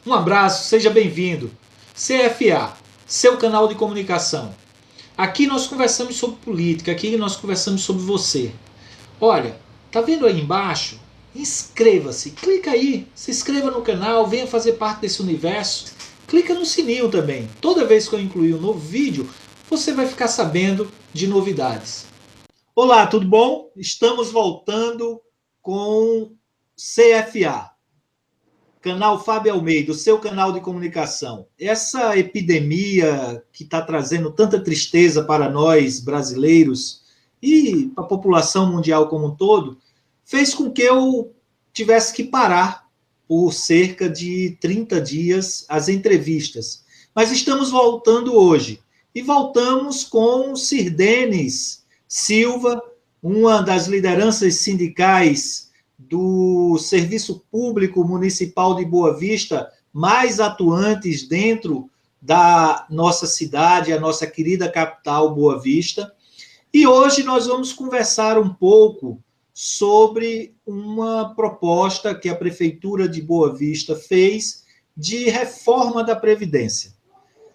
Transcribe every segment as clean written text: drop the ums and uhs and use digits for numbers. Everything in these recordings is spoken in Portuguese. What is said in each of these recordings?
Um abraço, seja bem-vindo. CFA, seu canal de comunicação. Aqui nós conversamos sobre política, aqui nós conversamos sobre você. Olha, tá vendo aí embaixo? Inscreva-se, clica aí, se inscreva no canal, venha fazer parte desse universo. Clica no sininho também. Toda vez que eu incluir um novo vídeo, você vai ficar sabendo de novidades. Olá, tudo bom? Estamos voltando com CFA. Canal Fábio Almeida, o seu canal de comunicação. Essa epidemia que está trazendo tanta tristeza para nós brasileiros e para a população mundial como um todo, fez com que eu tivesse que parar por cerca de 30 dias as entrevistas. Mas estamos voltando hoje. E voltamos com Sirdenes Silva, uma das lideranças sindicais do Serviço Público Municipal de Boa Vista, mais atuantes dentro da nossa cidade, a nossa querida capital, Boa Vista. E hoje nós vamos conversar um pouco sobre uma proposta que a Prefeitura de Boa Vista fez de reforma da Previdência.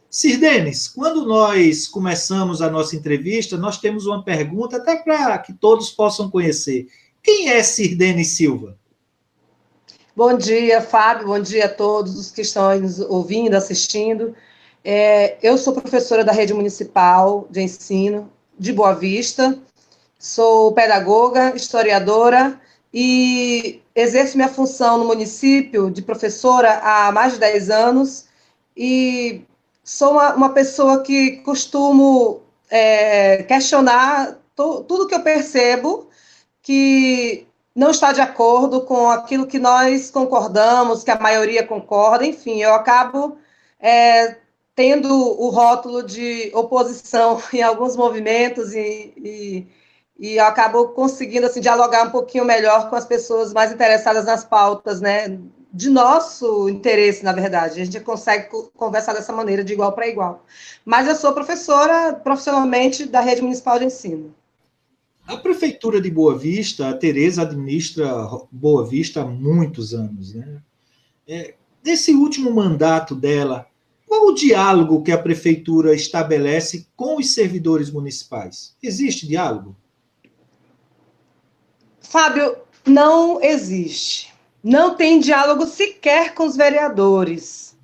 Sirdenes, quando nós começamos a nossa entrevista, nós temos uma pergunta, até para que todos possam conhecer. Quem é Sirdenes Silva? Bom dia, Fábio, bom dia a todos os que estão nos ouvindo, assistindo. Eu sou professora da Rede Municipal de Ensino de Boa Vista, sou pedagoga, historiadora e exerço minha função no município de professora há mais de 10 anos e sou uma pessoa que costumo questionar tudo que eu percebo que não está de acordo com aquilo que nós concordamos, que a maioria concorda, enfim, eu acabo tendo o rótulo de oposição em alguns movimentos e eu acabo conseguindo assim, dialogar um pouquinho melhor com as pessoas mais interessadas nas pautas, né? De nosso interesse, na verdade. A gente consegue conversar dessa maneira, de igual para igual. Mas eu sou professora profissionalmente da Rede Municipal de Ensino. A Prefeitura de Boa Vista, a Tereza administra Boa Vista há muitos anos, né? Desse último mandato dela, qual o diálogo que a Prefeitura estabelece com os servidores municipais? Existe diálogo? Fábio, não existe. Não tem diálogo sequer com os vereadores.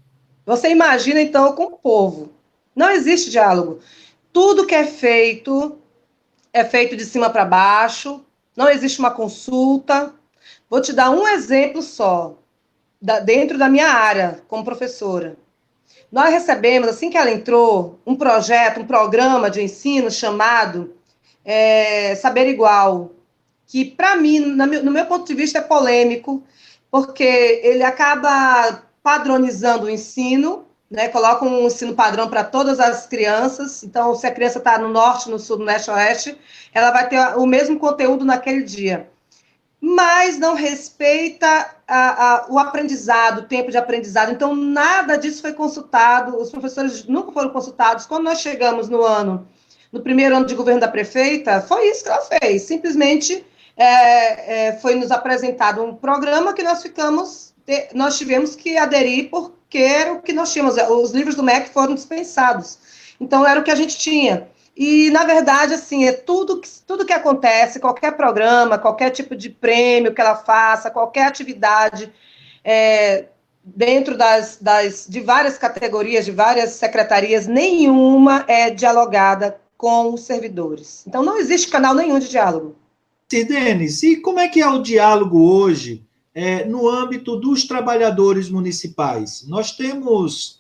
Você imagina, então, com o povo. Não existe diálogo. Tudo que é feito de cima para baixo, não existe uma consulta. Vou te dar um exemplo só, dentro da minha área, como professora. Nós recebemos, assim que ela entrou, um projeto, um programa de ensino chamado Saber Igual, que, para mim, no meu ponto de vista, é polêmico, porque ele acaba padronizando o ensino, né, coloca um ensino padrão para todas as crianças. Então, se a criança está no norte, no sul, no leste, oeste, ela vai ter o mesmo conteúdo naquele dia. Mas não respeita o aprendizado, o tempo de aprendizado. Então, nada disso foi consultado, os professores nunca foram consultados. Quando nós chegamos no primeiro ano de governo da prefeita, foi isso que ela fez, simplesmente foi nos apresentado um programa que nós tivemos que aderir porque era o que nós tínhamos, os livros do MEC foram dispensados, então era o que a gente tinha. E, na verdade, assim, tudo que acontece, qualquer programa, qualquer tipo de prêmio que ela faça, qualquer atividade, dentro de várias categorias, de várias secretarias, nenhuma é dialogada com os servidores. Então, não existe canal nenhum de diálogo. Denis, e como é que é o diálogo hoje no âmbito dos trabalhadores municipais? Nós temos...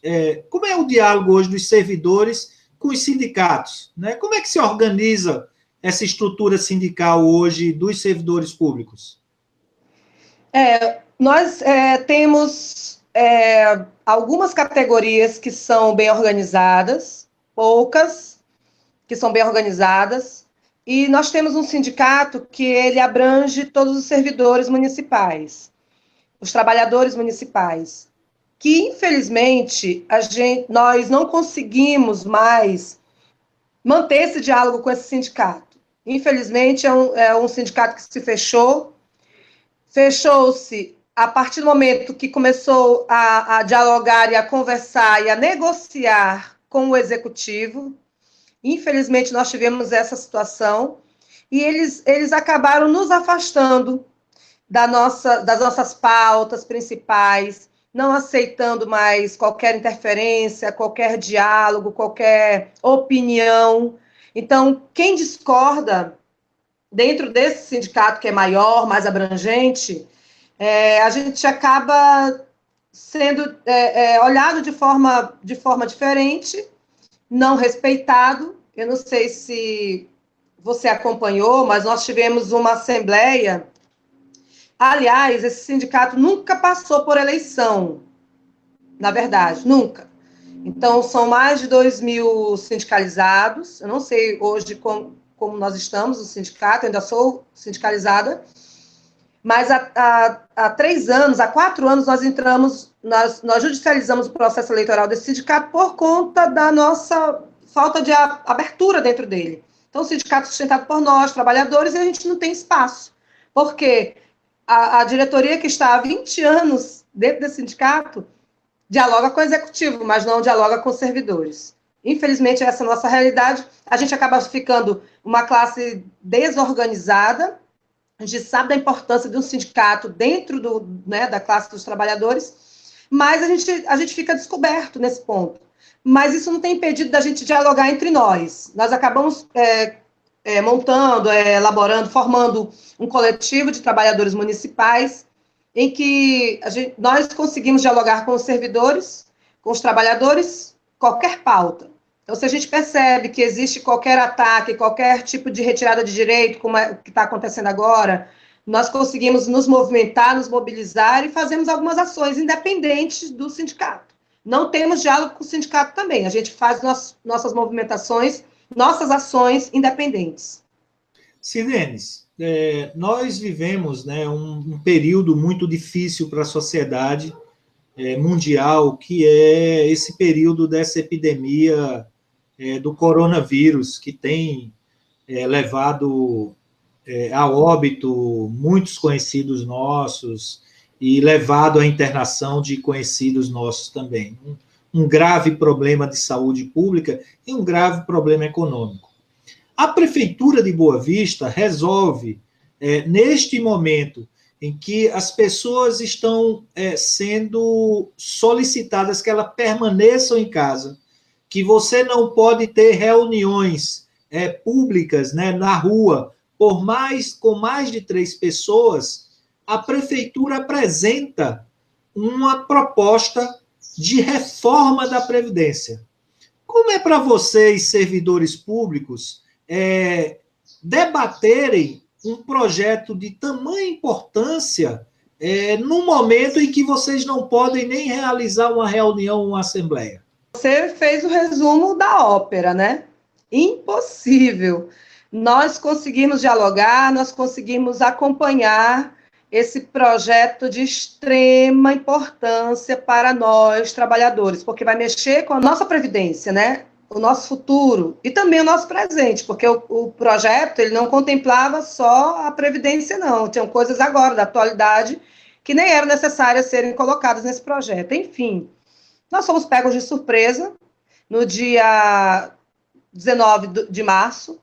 como é o diálogo hoje dos servidores com os sindicatos? Né? Como é que se organiza essa estrutura sindical hoje dos servidores públicos? Nós temos algumas categorias que são bem organizadas, poucas que são bem organizadas, e nós temos um sindicato que ele abrange todos os servidores municipais, os trabalhadores municipais, que infelizmente nós não conseguimos mais manter esse diálogo com esse sindicato. Infelizmente é um sindicato que se fechou-se a partir do momento que começou a dialogar e a conversar e a negociar com o executivo, infelizmente nós tivemos essa situação, e eles acabaram nos afastando das nossas pautas principais, não aceitando mais qualquer interferência, qualquer diálogo, qualquer opinião. Então, quem discorda dentro desse sindicato que é maior, mais abrangente, a gente acaba sendo olhado de forma diferente, não respeitado. Eu não sei se você acompanhou, mas nós tivemos uma assembleia. Aliás, esse sindicato nunca passou por eleição, na verdade, nunca. Então, são mais de 2.000 sindicalizados. Eu não sei hoje como nós estamos no sindicato, eu ainda sou sindicalizada, mas há 3 anos, há 4 anos, nós judicializamos o processo eleitoral desse sindicato por conta da nossa falta de abertura dentro dele. Então, o sindicato é sustentado por nós, trabalhadores, e a gente não tem espaço. Por quê? A diretoria que está há 20 anos dentro desse sindicato dialoga com o executivo, mas não dialoga com os servidores. Infelizmente, essa é a nossa realidade. A gente acaba ficando uma classe desorganizada. A gente sabe da importância de um sindicato dentro da classe dos trabalhadores, mas a gente fica descoberto nesse ponto. Mas isso não tem impedido da gente dialogar entre nós. Nós acabamos montando, elaborando, formando um coletivo de trabalhadores municipais, em que nós conseguimos dialogar com os servidores, com os trabalhadores, qualquer pauta. Então, se a gente percebe que existe qualquer ataque, qualquer tipo de retirada de direito, como é o que está acontecendo agora, nós conseguimos nos movimentar, nos mobilizar e fazemos algumas ações independentes do sindicato. Não temos diálogo com o sindicato também, a gente faz nossas movimentações, nossas ações independentes. Sirenes, nós vivemos, né, um período muito difícil para a sociedade mundial, que é esse período dessa epidemia do coronavírus, que tem levado a óbito muitos conhecidos nossos e levado à internação de conhecidos nossos também. Um grave problema de saúde pública e um grave problema econômico. A Prefeitura de Boa Vista resolve, neste momento em que as pessoas estão sendo solicitadas que elas permaneçam em casa, que você não pode ter reuniões públicas, né, na rua com mais de 3 pessoas, a Prefeitura apresenta uma proposta de reforma da Previdência. Como é para vocês, servidores públicos, debaterem um projeto de tamanha importância num momento em que vocês não podem nem realizar uma reunião, uma assembleia? Você fez o resumo da ópera, né? Impossível. Nós conseguimos dialogar, nós conseguimos acompanhar esse projeto de extrema importância para nós, trabalhadores, porque vai mexer com a nossa previdência, né? O nosso futuro e também o nosso presente, porque o projeto ele não contemplava só a previdência, não. Tinham coisas agora, da atualidade, que nem eram necessárias serem colocadas nesse projeto. Enfim, nós fomos pegos de surpresa no dia 19 de março,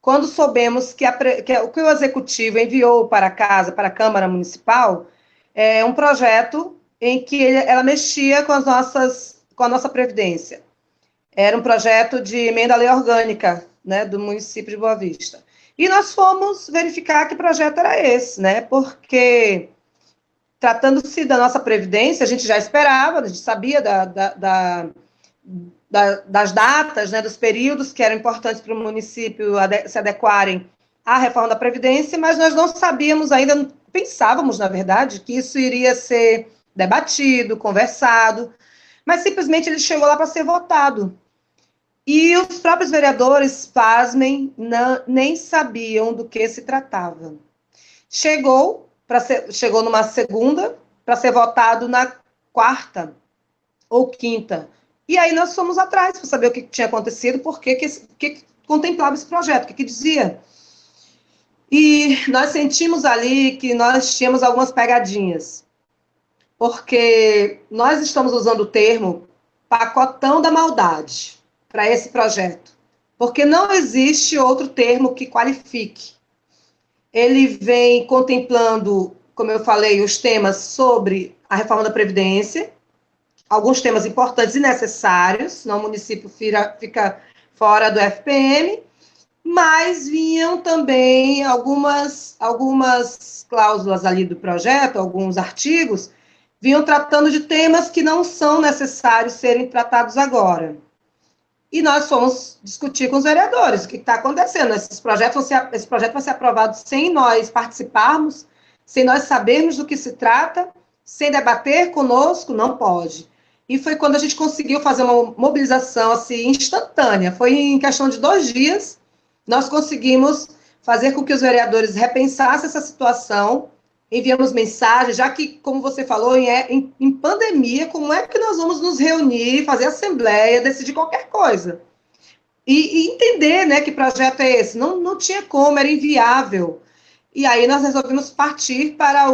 quando soubemos que o que o Executivo enviou para casa, para a Câmara Municipal, um projeto em que ela mexia com a nossa Previdência. Era um projeto de emenda à lei orgânica, né, do município de Boa Vista. E nós fomos verificar que projeto era esse, né, porque, tratando-se da nossa Previdência, a gente já esperava, a gente sabia das datas, né, dos períodos que eram importantes para o município se adequarem à reforma da Previdência, mas nós não sabíamos ainda, não pensávamos, na verdade, que isso iria ser debatido, conversado, mas simplesmente ele chegou lá para ser votado. E os próprios vereadores, pasmem, nem sabiam do que se tratava. Chegou numa segunda, para ser votado na quarta ou quinta. E aí nós fomos atrás para saber o que tinha acontecido, por que contemplava esse projeto, o que dizia. E nós sentimos ali que nós tínhamos algumas pegadinhas. porque nós estamos usando o termo pacotão da maldade para esse projeto, porque não existe outro termo que qualifique. Ele vem contemplando, como eu falei, os temas sobre a reforma da Previdência, alguns temas importantes e necessários, senão o município fica fora do FPM, mas vinham também algumas cláusulas ali do projeto, alguns artigos, vinham tratando de temas que não são necessários serem tratados agora. E nós fomos discutir com os vereadores o que está acontecendo. Esse projeto vai ser aprovado sem nós participarmos, sem nós sabermos do que se trata, sem debater conosco, não pode. E foi quando a gente conseguiu fazer uma mobilização assim, instantânea. Foi em questão de 2 dias, nós conseguimos fazer com que os vereadores repensassem essa situação, enviamos mensagens, já que, como você falou, em pandemia, como é que nós vamos nos reunir, fazer assembleia, decidir qualquer coisa? E entender, né, que projeto é esse. Não tinha como, era inviável. E aí nós resolvemos partir para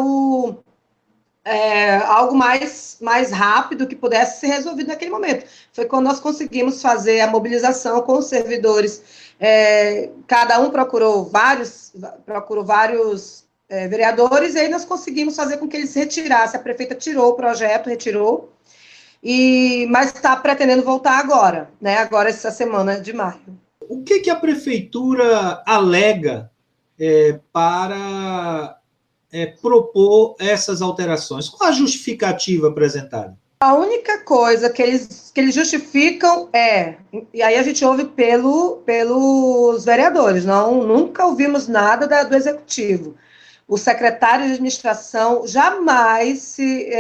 algo mais rápido que pudesse ser resolvido naquele momento. Foi quando nós conseguimos fazer a mobilização com os servidores. Cada um procurou vários vereadores, e aí nós conseguimos fazer com que eles retirassem. A prefeita tirou o projeto, retirou, mas está pretendendo voltar agora, né? Agora, essa semana de maio. O que a prefeitura alega para propor essas alterações? Qual a justificativa apresentada? A única coisa que eles justificam e aí a gente ouve pelos vereadores, nunca ouvimos nada do executivo. O secretário de administração jamais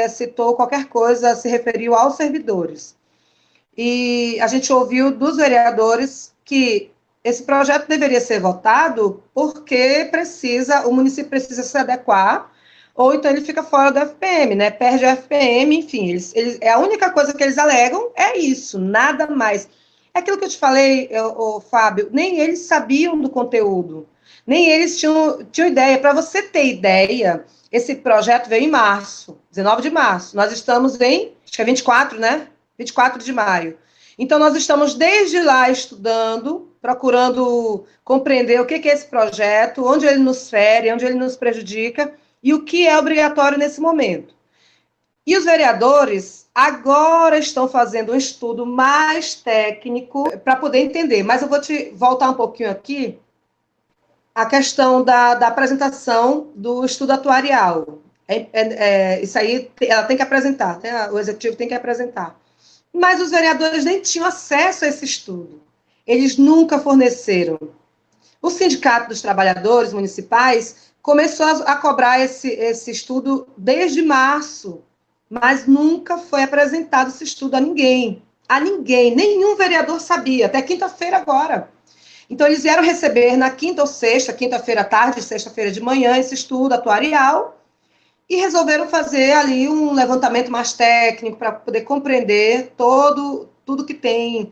citou qualquer coisa, se referiu aos servidores. E a gente ouviu dos vereadores que esse projeto deveria ser votado porque o município precisa se adequar, ou então ele fica fora do FPM, né? Perde o FPM, enfim. A única coisa que eles alegam é isso, nada mais. É aquilo que eu te falei, Fábio, nem eles sabiam do conteúdo, nem eles tinham ideia. Para você ter ideia, esse projeto veio em março, 19 de março. Nós estamos acho que é 24, né? 24 de maio. Então, nós estamos desde lá estudando, procurando compreender o que é esse projeto, onde ele nos fere, onde ele nos prejudica e o que é obrigatório nesse momento. E os vereadores agora estão fazendo um estudo mais técnico para poder entender. Mas eu vou te voltar um pouquinho aqui a questão da apresentação do estudo atuarial. Isso aí ela tem que apresentar, né? O executivo tem que apresentar. Mas os vereadores nem tinham acesso a esse estudo. Eles nunca forneceram. O Sindicato dos Trabalhadores Municipais começou a cobrar esse estudo desde março, mas nunca foi apresentado esse estudo a ninguém. A ninguém, nenhum vereador sabia, até quinta-feira agora. Então, eles vieram receber na quinta ou sexta, quinta-feira à tarde, sexta-feira de manhã, esse estudo atuarial, e resolveram fazer ali um levantamento mais técnico para poder compreender tudo que tem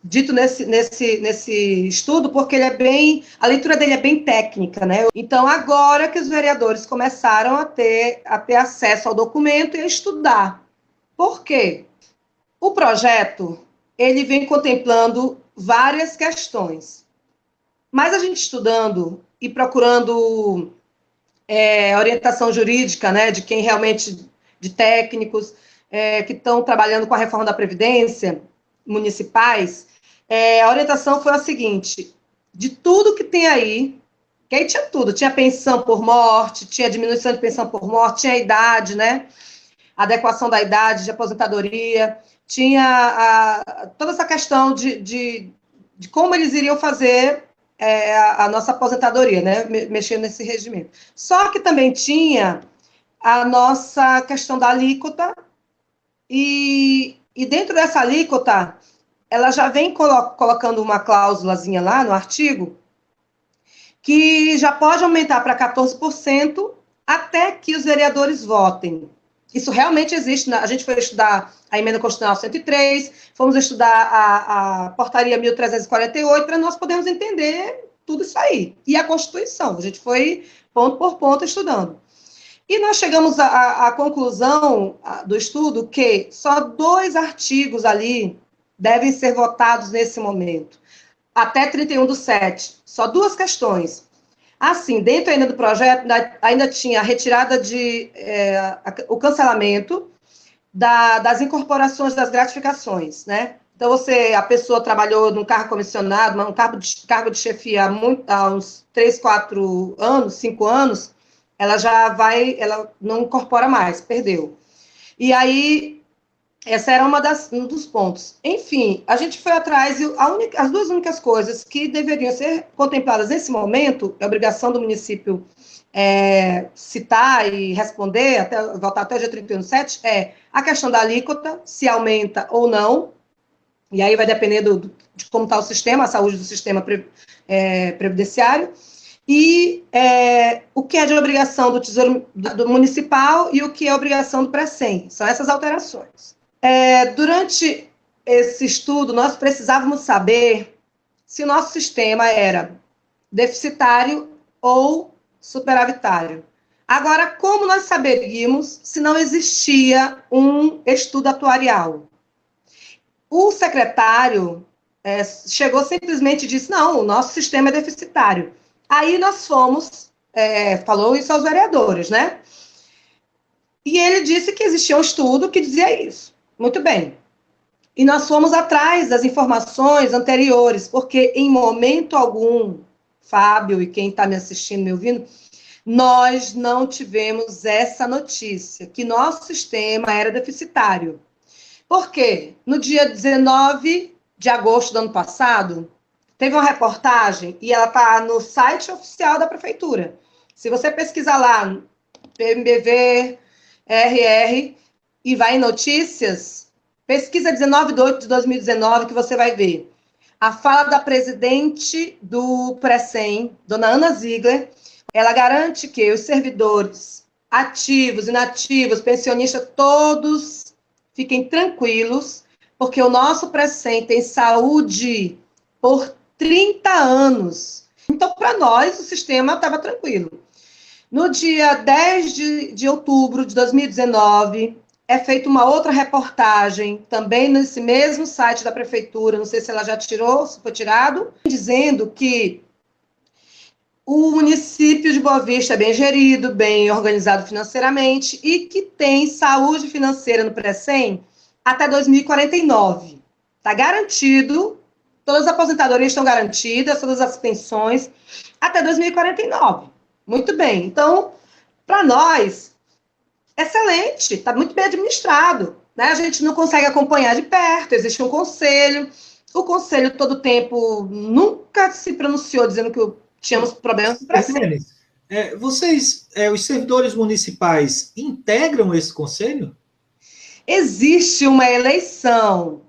dito nesse estudo, porque a leitura dele é bem técnica, né? Então, agora que os vereadores começaram a ter acesso ao documento e a estudar. Por quê? O projeto, ele vem contemplando várias questões, mas a gente estudando e procurando orientação jurídica, né, de quem realmente, de técnicos que estão trabalhando com a reforma da Previdência, municipais, a orientação foi a seguinte: de tudo que tem aí, que aí tinha tudo, tinha pensão por morte, tinha diminuição de pensão por morte, tinha a idade, né, adequação da idade de aposentadoria, tinha toda essa questão de como eles iriam fazer a nossa aposentadoria, né, mexendo nesse regimento. Só que também tinha a nossa questão da alíquota, e dentro dessa alíquota, ela já vem colocando uma cláusulazinha lá no artigo, que já pode aumentar para 14% até que os vereadores votem. Isso realmente existe. A gente foi estudar a emenda constitucional 103, fomos estudar a portaria 1348, para nós podermos entender tudo isso aí. E a Constituição, a gente foi ponto por ponto estudando. E nós chegamos à conclusão do estudo que só 2 artigos ali devem ser votados nesse momento, até 31/7. Só 2 questões. Assim, dentro ainda do projeto, ainda tinha a retirada o cancelamento das incorporações das gratificações, né? Então, a pessoa trabalhou num cargo comissionado, um cargo de chefia há uns 3, 4 anos, 5 anos, ela não incorpora mais, perdeu. E aí, essa era um dos pontos. Enfim, a gente foi atrás, e as 2 únicas coisas que deveriam ser contempladas nesse momento, é a obrigação do município citar e responder, voltar até dia 31/7, é a questão da alíquota, se aumenta ou não, e aí vai depender de como está o sistema, a saúde do sistema previdenciário, e o que é de obrigação do Tesouro do Municipal e o que é obrigação do Precem. São essas alterações. Durante esse estudo, nós precisávamos saber se o nosso sistema era deficitário ou superavitário. Agora, como nós saberíamos se não existia um estudo atuarial? O secretário chegou simplesmente e disse, não, o nosso sistema é deficitário. Aí nós falou isso aos vereadores, né? E ele disse que existia um estudo que dizia isso. Muito bem. E nós fomos atrás das informações anteriores, porque em momento algum, Fábio e quem está me assistindo, me ouvindo, nós não tivemos essa notícia, que nosso sistema era deficitário. Por quê? No dia 19 de agosto do ano passado, teve uma reportagem, e ela está no site oficial da prefeitura. Se você pesquisar lá, PMBV, RR, e vai em notícias, pesquisa 19/8/2019, que você vai ver. A fala da presidente do Precem, dona Ana Ziegler, ela garante que os servidores ativos, inativos, pensionistas, todos fiquem tranquilos, porque o nosso Precem tem saúde por 30 anos. Então, para nós, o sistema estava tranquilo. No dia 10 de outubro de 2019, é feita uma outra reportagem, também nesse mesmo site da prefeitura, não sei se ela já tirou, se foi tirado, dizendo que o município de Boa Vista é bem gerido, bem organizado financeiramente e que tem saúde financeira no Precem até 2049. Está garantido, todas as aposentadorias estão garantidas, todas as pensões, até 2049. Muito bem. Então, para nós, excelente, está muito bem administrado, né? A gente não consegue acompanhar de perto, existe um conselho, o conselho todo o tempo nunca se pronunciou dizendo que tínhamos problemas para sempre. Vocês, os servidores municipais, integram esse conselho? Existe uma eleição,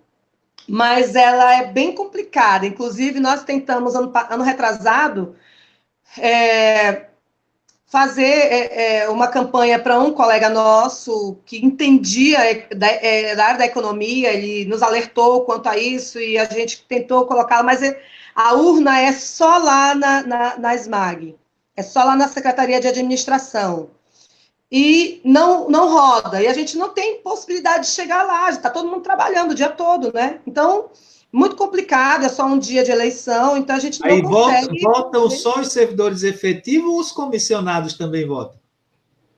mas ela é bem complicada. Inclusive, nós tentamos, ano retrasado, fazer uma campanha para um colega nosso que entendia da área da economia, ele nos alertou quanto a isso e a gente tentou colocá-lo, mas a urna é só lá na SMAG, é só lá na Secretaria de Administração. E não roda, e a gente não tem possibilidade de chegar lá, está todo mundo trabalhando o dia todo, né? Então, muito complicado, é só um dia de eleição, então a gente não consegue... Votam só os servidores efetivos ou os comissionados também votam?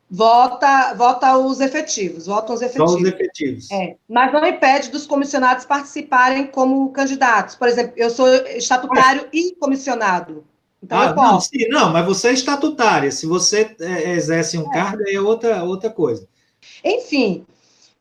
Votam os efetivos. Só os efetivos. Mas não impede dos comissionados participarem como candidatos. Por exemplo, eu sou estatutário e comissionado. Então eu posso. Mas você é estatutária. Se você exerce um cargo, aí é outra coisa. Enfim,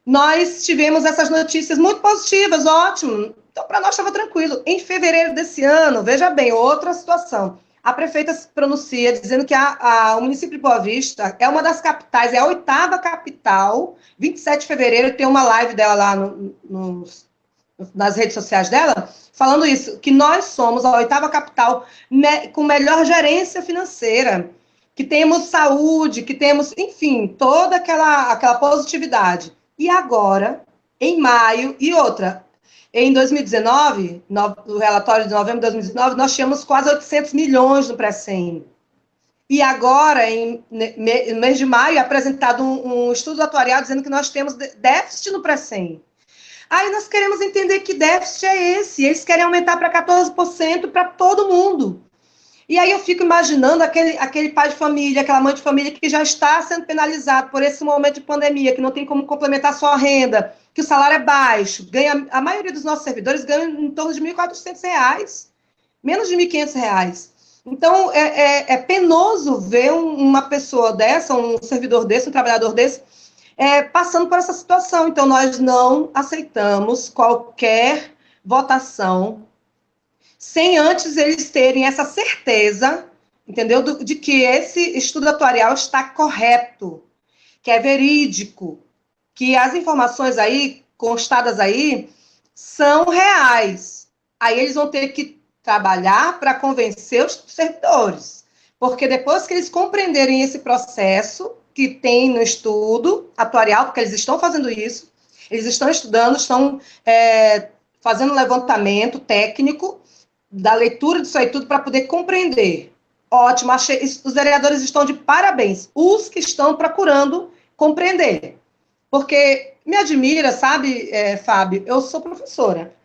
nós tivemos essas notícias muito positivas, ótimo. Então, para nós estava tranquilo. Em fevereiro desse ano, veja bem, outra situação. A prefeita se pronuncia dizendo que o município de Boa Vista é uma das capitais, é a 8ª capital. 27 de fevereiro tem uma live dela lá nas redes sociais dela, falando isso, que nós somos a 8ª capital com melhor gerência financeira, que temos saúde, que temos, enfim, toda aquela positividade. E agora, em maio, e outra, em 2019, no relatório de novembro de 2019, nós tínhamos quase 800 milhões no Precem. E agora, no mês de maio, é apresentado um estudo atuarial dizendo que nós temos déficit no Precem. Aí nós queremos entender que déficit é esse. Eles querem aumentar para 14% para todo mundo. E aí eu fico imaginando aquele pai de família, aquela mãe de família que já está sendo penalizado por esse momento de pandemia, que não tem como complementar sua renda, que o salário é baixo, a maioria dos nossos servidores ganha em torno de R$ 1.400, menos de R$ 1.500. Então, é penoso ver uma pessoa dessa, um servidor desse, um trabalhador desse, passando por essa situação. Então, nós não aceitamos qualquer votação sem antes eles terem essa certeza, entendeu? De que esse estudo atuarial está correto, que é verídico, que as informações aí, constadas aí, são reais. Aí eles vão ter que trabalhar para convencer os servidores, porque depois que eles compreenderem esse processo que tem no estudo atuarial, porque eles estão fazendo isso, eles estão estudando, estão fazendo um levantamento técnico da leitura disso aí tudo para poder compreender. Ótimo, achei, os vereadores estão de parabéns, os que estão procurando compreender. Porque me admira, sabe, Fábio, eu sou professora.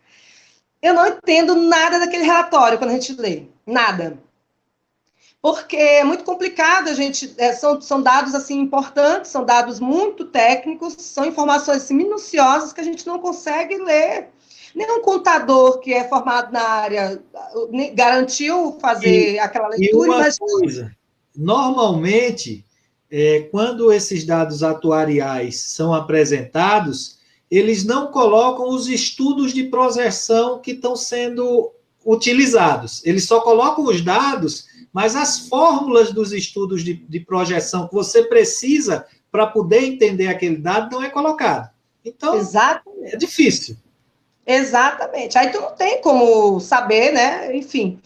Eu não entendo nada daquele relatório quando a gente lê, nada. Porque é muito complicado, a gente, são dados assim importantes, são dados muito técnicos, são informações assim, minuciosas que a gente não consegue ler. Nenhum contador que é formado na área garantiu fazer aquela leitura. E uma coisa, normalmente, quando esses dados atuariais são apresentados, eles não colocam os estudos de projeção que estão sendo utilizados. Eles só colocam os dados, mas as fórmulas dos estudos de projeção que você precisa para poder entender aquele dado não é colocado. Então, exatamente. É difícil. Exatamente. Aí tu não tem como saber, né? Enfim,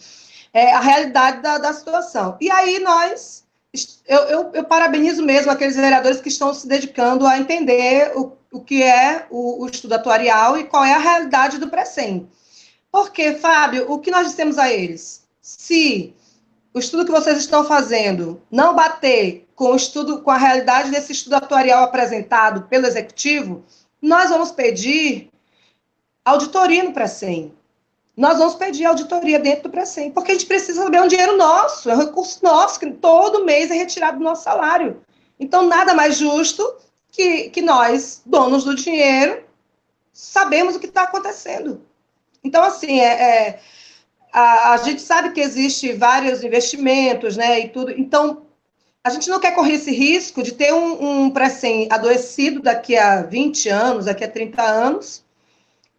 a realidade da situação. E aí eu parabenizo mesmo aqueles vereadores que estão se dedicando a entender o que é o estudo atuarial e qual é a realidade do Precem. Porque, Fábio, o que nós dissemos a eles? Se o estudo que vocês estão fazendo não bater com o estudo, com a realidade desse estudo atuarial apresentado pelo executivo, nós vamos pedir auditoria no Precem. Nós vamos pedir auditoria dentro do Precem, porque a gente precisa saber um dinheiro nosso, é um recurso nosso, que todo mês é retirado do nosso salário. Então, nada mais justo que nós, donos do dinheiro, sabemos o que está acontecendo. Então, assim, a gente sabe que existe vários investimentos, né, e tudo. Então, a gente não quer correr esse risco de ter um Precem adoecido daqui a 20 anos, daqui a 30 anos,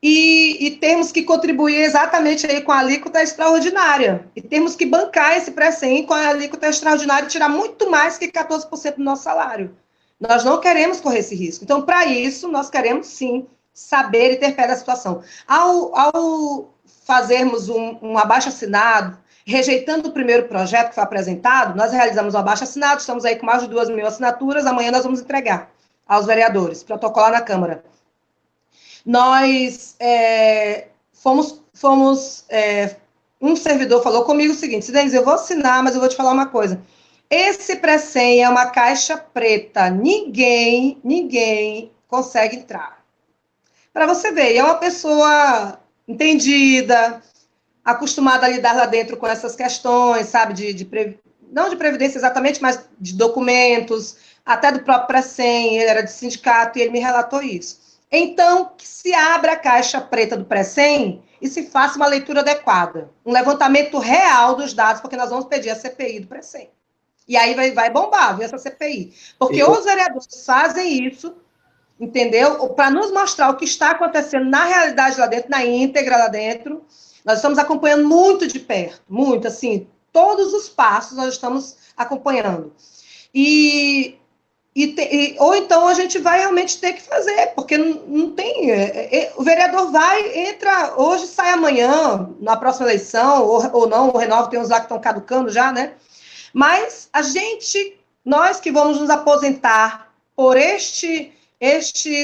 e temos que contribuir exatamente aí com a alíquota extraordinária. E temos que bancar esse Precem com a alíquota extraordinária e tirar muito mais que 14% do nosso salário. Nós não queremos correr esse risco. Então, para isso, nós queremos, sim, saber e ter pé da situação. Ao fazermos um abaixo-assinado, rejeitando o primeiro projeto que foi apresentado, nós realizamos um abaixo-assinado, estamos aí com mais de 2.000 assinaturas, amanhã nós vamos entregar aos vereadores, protocolar na Câmara. Nós um servidor falou comigo o seguinte: Cidenis, eu vou assinar, mas eu vou te falar uma coisa. Esse Precem é uma caixa preta, ninguém consegue entrar. Para você ver, é uma pessoa entendida, acostumada a lidar lá dentro com essas questões, sabe, não de previdência exatamente, mas de documentos, até do próprio Precem, ele era de sindicato e ele me relatou isso. Então, que se abra a caixa preta do Precem e se faça uma leitura adequada, um levantamento real dos dados, porque nós vamos pedir a CPI do Precem. E aí vai bombar, viu, essa CPI. Porque os vereadores fazem isso, entendeu? Para nos mostrar o que está acontecendo na realidade lá dentro, na íntegra lá dentro. Nós estamos acompanhando muito de perto, muito, assim, todos os passos nós estamos acompanhando. Ou então a gente vai realmente ter que fazer, porque não tem. O vereador entra hoje, sai amanhã, na próxima eleição, ou não, o Renove tem uns lá que estão caducando já, né? Mas nós que vamos nos aposentar por este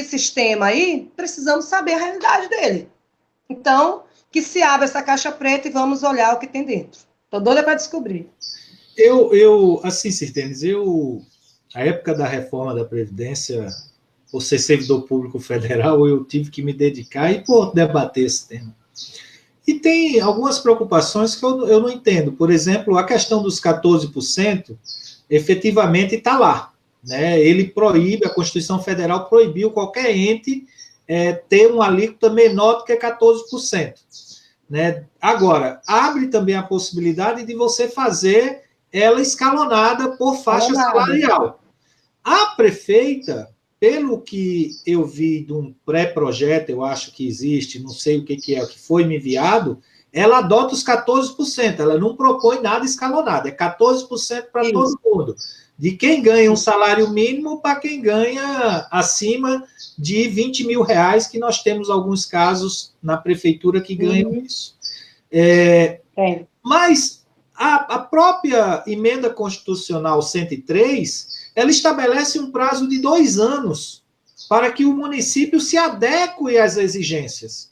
sistema aí, precisamos saber a realidade dele. Então, que se abra essa caixa preta e vamos olhar o que tem dentro. Estou doida para descobrir. Assim, Cirtenes, a época da reforma da Previdência, por ser servidor público federal, eu tive que me dedicar e, pô, debater esse tema. E tem algumas preocupações que eu não entendo. Por exemplo, a questão dos 14%, efetivamente está lá. Né? Ele proíbe, a Constituição Federal proibiu qualquer ente ter uma alíquota menor do que 14%. Né? Agora, abre também a possibilidade de você fazer ela escalonada por faixa salarial. A prefeita, pelo que eu vi de um pré-projeto, eu acho que existe, não sei o que é, o que foi me enviado, ela adota os 14%, ela não propõe nada escalonado, é 14% para todo mundo. De quem ganha um salário mínimo para quem ganha acima de 20 mil reais, que nós temos alguns casos na prefeitura que ganham isso. Mas a própria emenda constitucional 103, ela estabelece um prazo de 2 anos para que o município se adeque às exigências.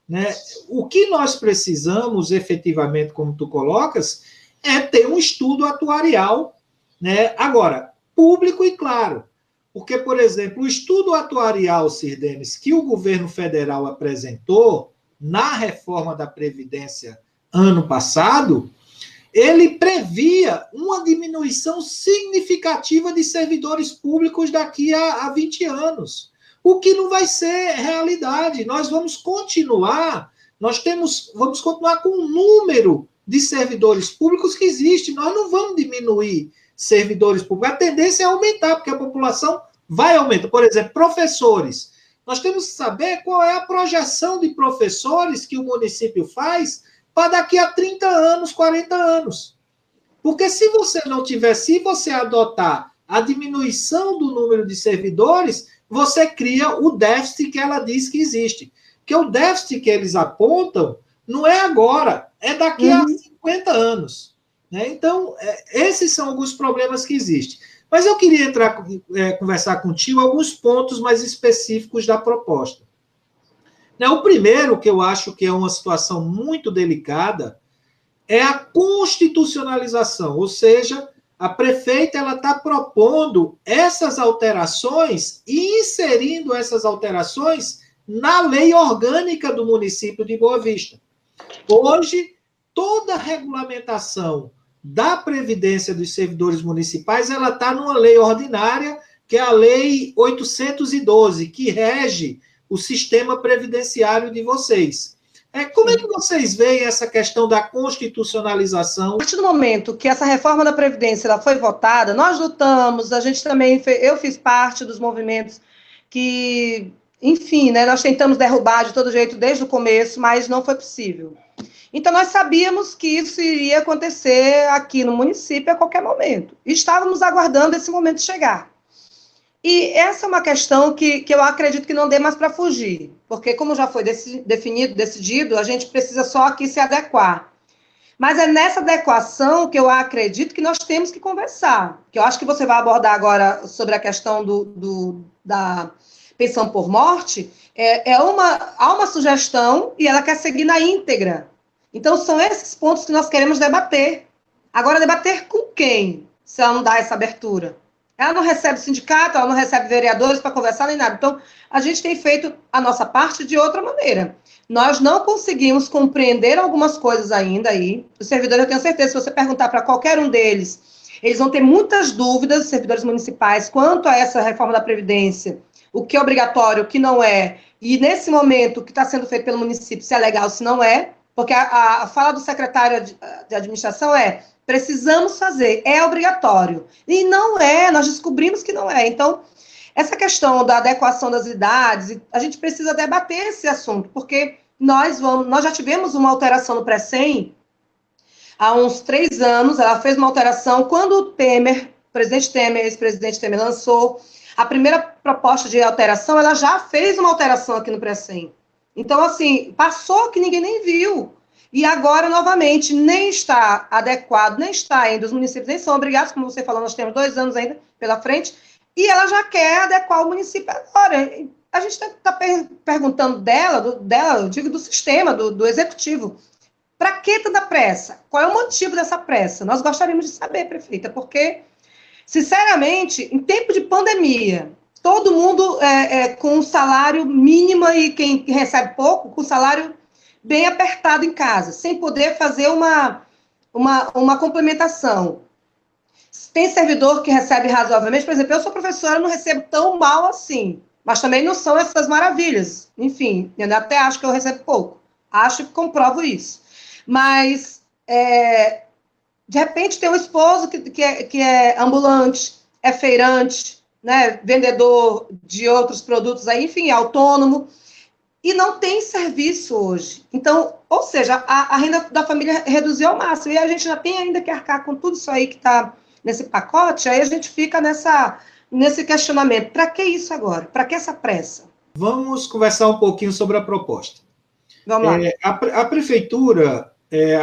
Né? O que nós precisamos, efetivamente, como tu colocas, é ter um estudo atuarial, né? Agora, público e claro. Porque, por exemplo, o estudo atuarial, Cirdenes, que o governo federal apresentou na reforma da Previdência ano passado, ele previa uma diminuição significativa de servidores públicos daqui a 20 anos, o que não vai ser realidade. Nós vamos continuar com o número de servidores públicos que existe, nós não vamos diminuir servidores públicos, a tendência é aumentar, porque a população vai aumentar. Por exemplo, professores, nós temos que saber qual é a projeção de professores que o município faz para daqui a 30 anos, 40 anos. Porque se você adotar a diminuição do número de servidores, você cria o déficit que ela diz que existe. Porque o déficit que eles apontam não é agora, é daqui a 50 anos. Né? Então, esses são alguns problemas que existem. Mas eu queria conversar contigo alguns pontos mais específicos da proposta. O primeiro, que eu acho que é uma situação muito delicada, é a constitucionalização, ou seja, a prefeita está propondo essas alterações e inserindo essas alterações na lei orgânica do município de Boa Vista. Hoje, toda a regulamentação da Previdência dos servidores municipais ela está numa lei ordinária, que é a Lei 812, que rege o sistema previdenciário de vocês. Como é que vocês veem essa questão da constitucionalização? A partir do momento que essa reforma da Previdência ela foi votada, nós lutamos, a gente também, eu fiz parte dos movimentos que, enfim, né, nós tentamos derrubar de todo jeito desde o começo, mas não foi possível. Então, nós sabíamos que isso iria acontecer aqui no município a qualquer momento. E estávamos aguardando esse momento chegar. E essa é uma questão que eu acredito que não dê mais para fugir, porque como já foi decidido, a gente precisa só aqui se adequar. Mas é nessa adequação que eu acredito que nós temos que conversar, que eu acho que você vai abordar agora sobre a questão da pensão por morte, há uma sugestão e ela quer seguir na íntegra. Então, são esses pontos que nós queremos debater. Agora, debater com quem, se ela não dá essa abertura? Ela não recebe sindicato, ela não recebe vereadores para conversar nem nada. Então, a gente tem feito a nossa parte de outra maneira. Nós não conseguimos compreender algumas coisas ainda aí. Os servidores, eu tenho certeza, se você perguntar para qualquer um deles, eles vão ter muitas dúvidas, os servidores municipais, quanto a essa reforma da Previdência, o que é obrigatório, o que não é, e nesse momento, o que está sendo feito pelo município, se é legal, se não é, porque a fala do secretário de administração precisamos fazer, é obrigatório. E não é, nós descobrimos que não é. Então, essa questão da adequação das idades, a gente precisa debater esse assunto, porque nós já tivemos uma alteração no Precem há uns 3 anos, ela fez uma alteração quando o presidente Temer, ex-presidente Temer, lançou a primeira proposta de alteração, ela já fez uma alteração aqui no Precem. Então, assim, passou que ninguém nem viu. E agora, novamente, nem está adequado, nem está ainda, os municípios nem são obrigados, como você falou, nós temos 2 anos ainda pela frente, e ela já quer adequar o município agora. A gente está perguntando dela, eu digo do sistema, do executivo, Para que tanta pressa? Qual é o motivo dessa pressa? Nós gostaríamos de saber, prefeita, porque, sinceramente, em tempo de pandemia, todo mundo com um salário mínimo e quem recebe pouco, com salário bem apertado em casa, sem poder fazer uma complementação. Tem servidor que recebe razoavelmente, por exemplo, eu sou professora, não recebo tão mal assim, mas também não são essas maravilhas. Enfim, eu até acho que eu recebo pouco. Acho que comprovo isso. Mas, de repente, tem um esposo que é ambulante, é feirante, né, vendedor de outros produtos, aí, enfim, é autônomo, e não tem serviço hoje. Então, ou seja, a renda da família reduziu ao máximo, e a gente ainda tem ainda que arcar com tudo isso aí que está nesse pacote, aí a gente fica nesse questionamento. Para que isso agora? Para que essa pressa? Vamos conversar um pouquinho sobre a proposta. Vamos lá. A prefeitura,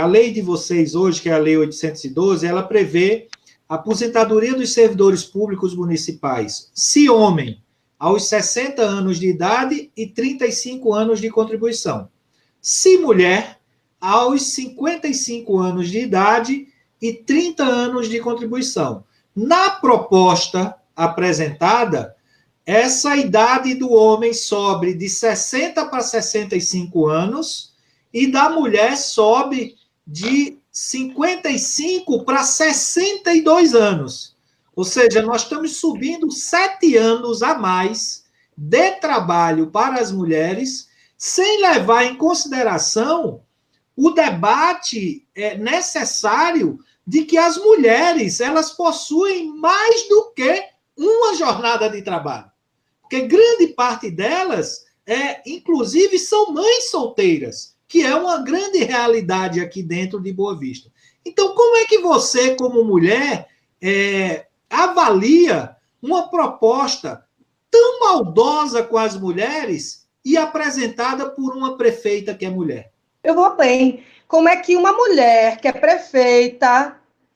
a lei de vocês hoje, que é a lei 812, ela prevê a aposentadoria dos servidores públicos municipais, se homem, aos 60 anos de idade e 35 anos de contribuição. Se mulher, aos 55 anos de idade e 30 anos de contribuição. Na proposta apresentada, essa idade do homem sobe de 60 para 65 anos e da mulher sobe de 55 para 62 anos. Ou seja, nós estamos subindo 7 anos a mais de trabalho para as mulheres, sem levar em consideração o debate necessário de que as mulheres elas possuem mais do que uma jornada de trabalho. Porque grande parte delas, inclusive, são mães solteiras, que é uma grande realidade aqui dentro de Boa Vista. Então, como é que você, como mulher, avalia uma proposta tão maldosa com as mulheres e apresentada por uma prefeita que é mulher? Eu vou bem. Como é que uma mulher que é prefeita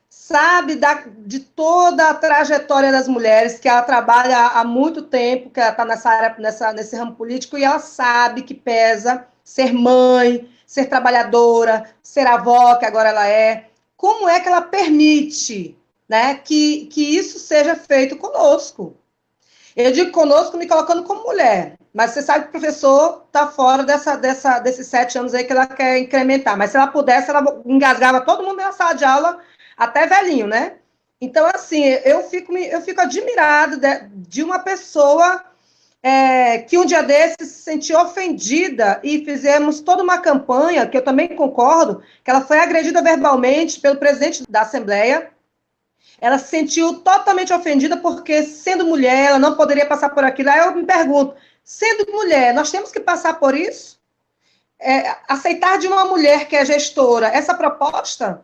sabe de toda a trajetória das mulheres, que ela trabalha há muito tempo, que ela está nessa área, nesse ramo político, e ela sabe que pesa ser mãe, ser trabalhadora, ser avó, que agora ela é. Como é que ela permite, né, que isso seja feito conosco? Eu digo conosco me colocando como mulher, mas você sabe que o professor está fora desses 7 anos aí que ela quer incrementar, mas se ela pudesse, ela engasgava todo mundo na sala de aula, até velhinho, né? Então, assim, eu fico admirada de uma pessoa que um dia desses se sentiu ofendida e fizemos toda uma campanha, que eu também concordo, que ela foi agredida verbalmente pelo presidente da Assembleia. Ela se sentiu totalmente ofendida porque, sendo mulher, ela não poderia passar por aquilo. Aí eu me pergunto, sendo mulher, nós temos que passar por isso? Aceitar de uma mulher que é gestora essa proposta?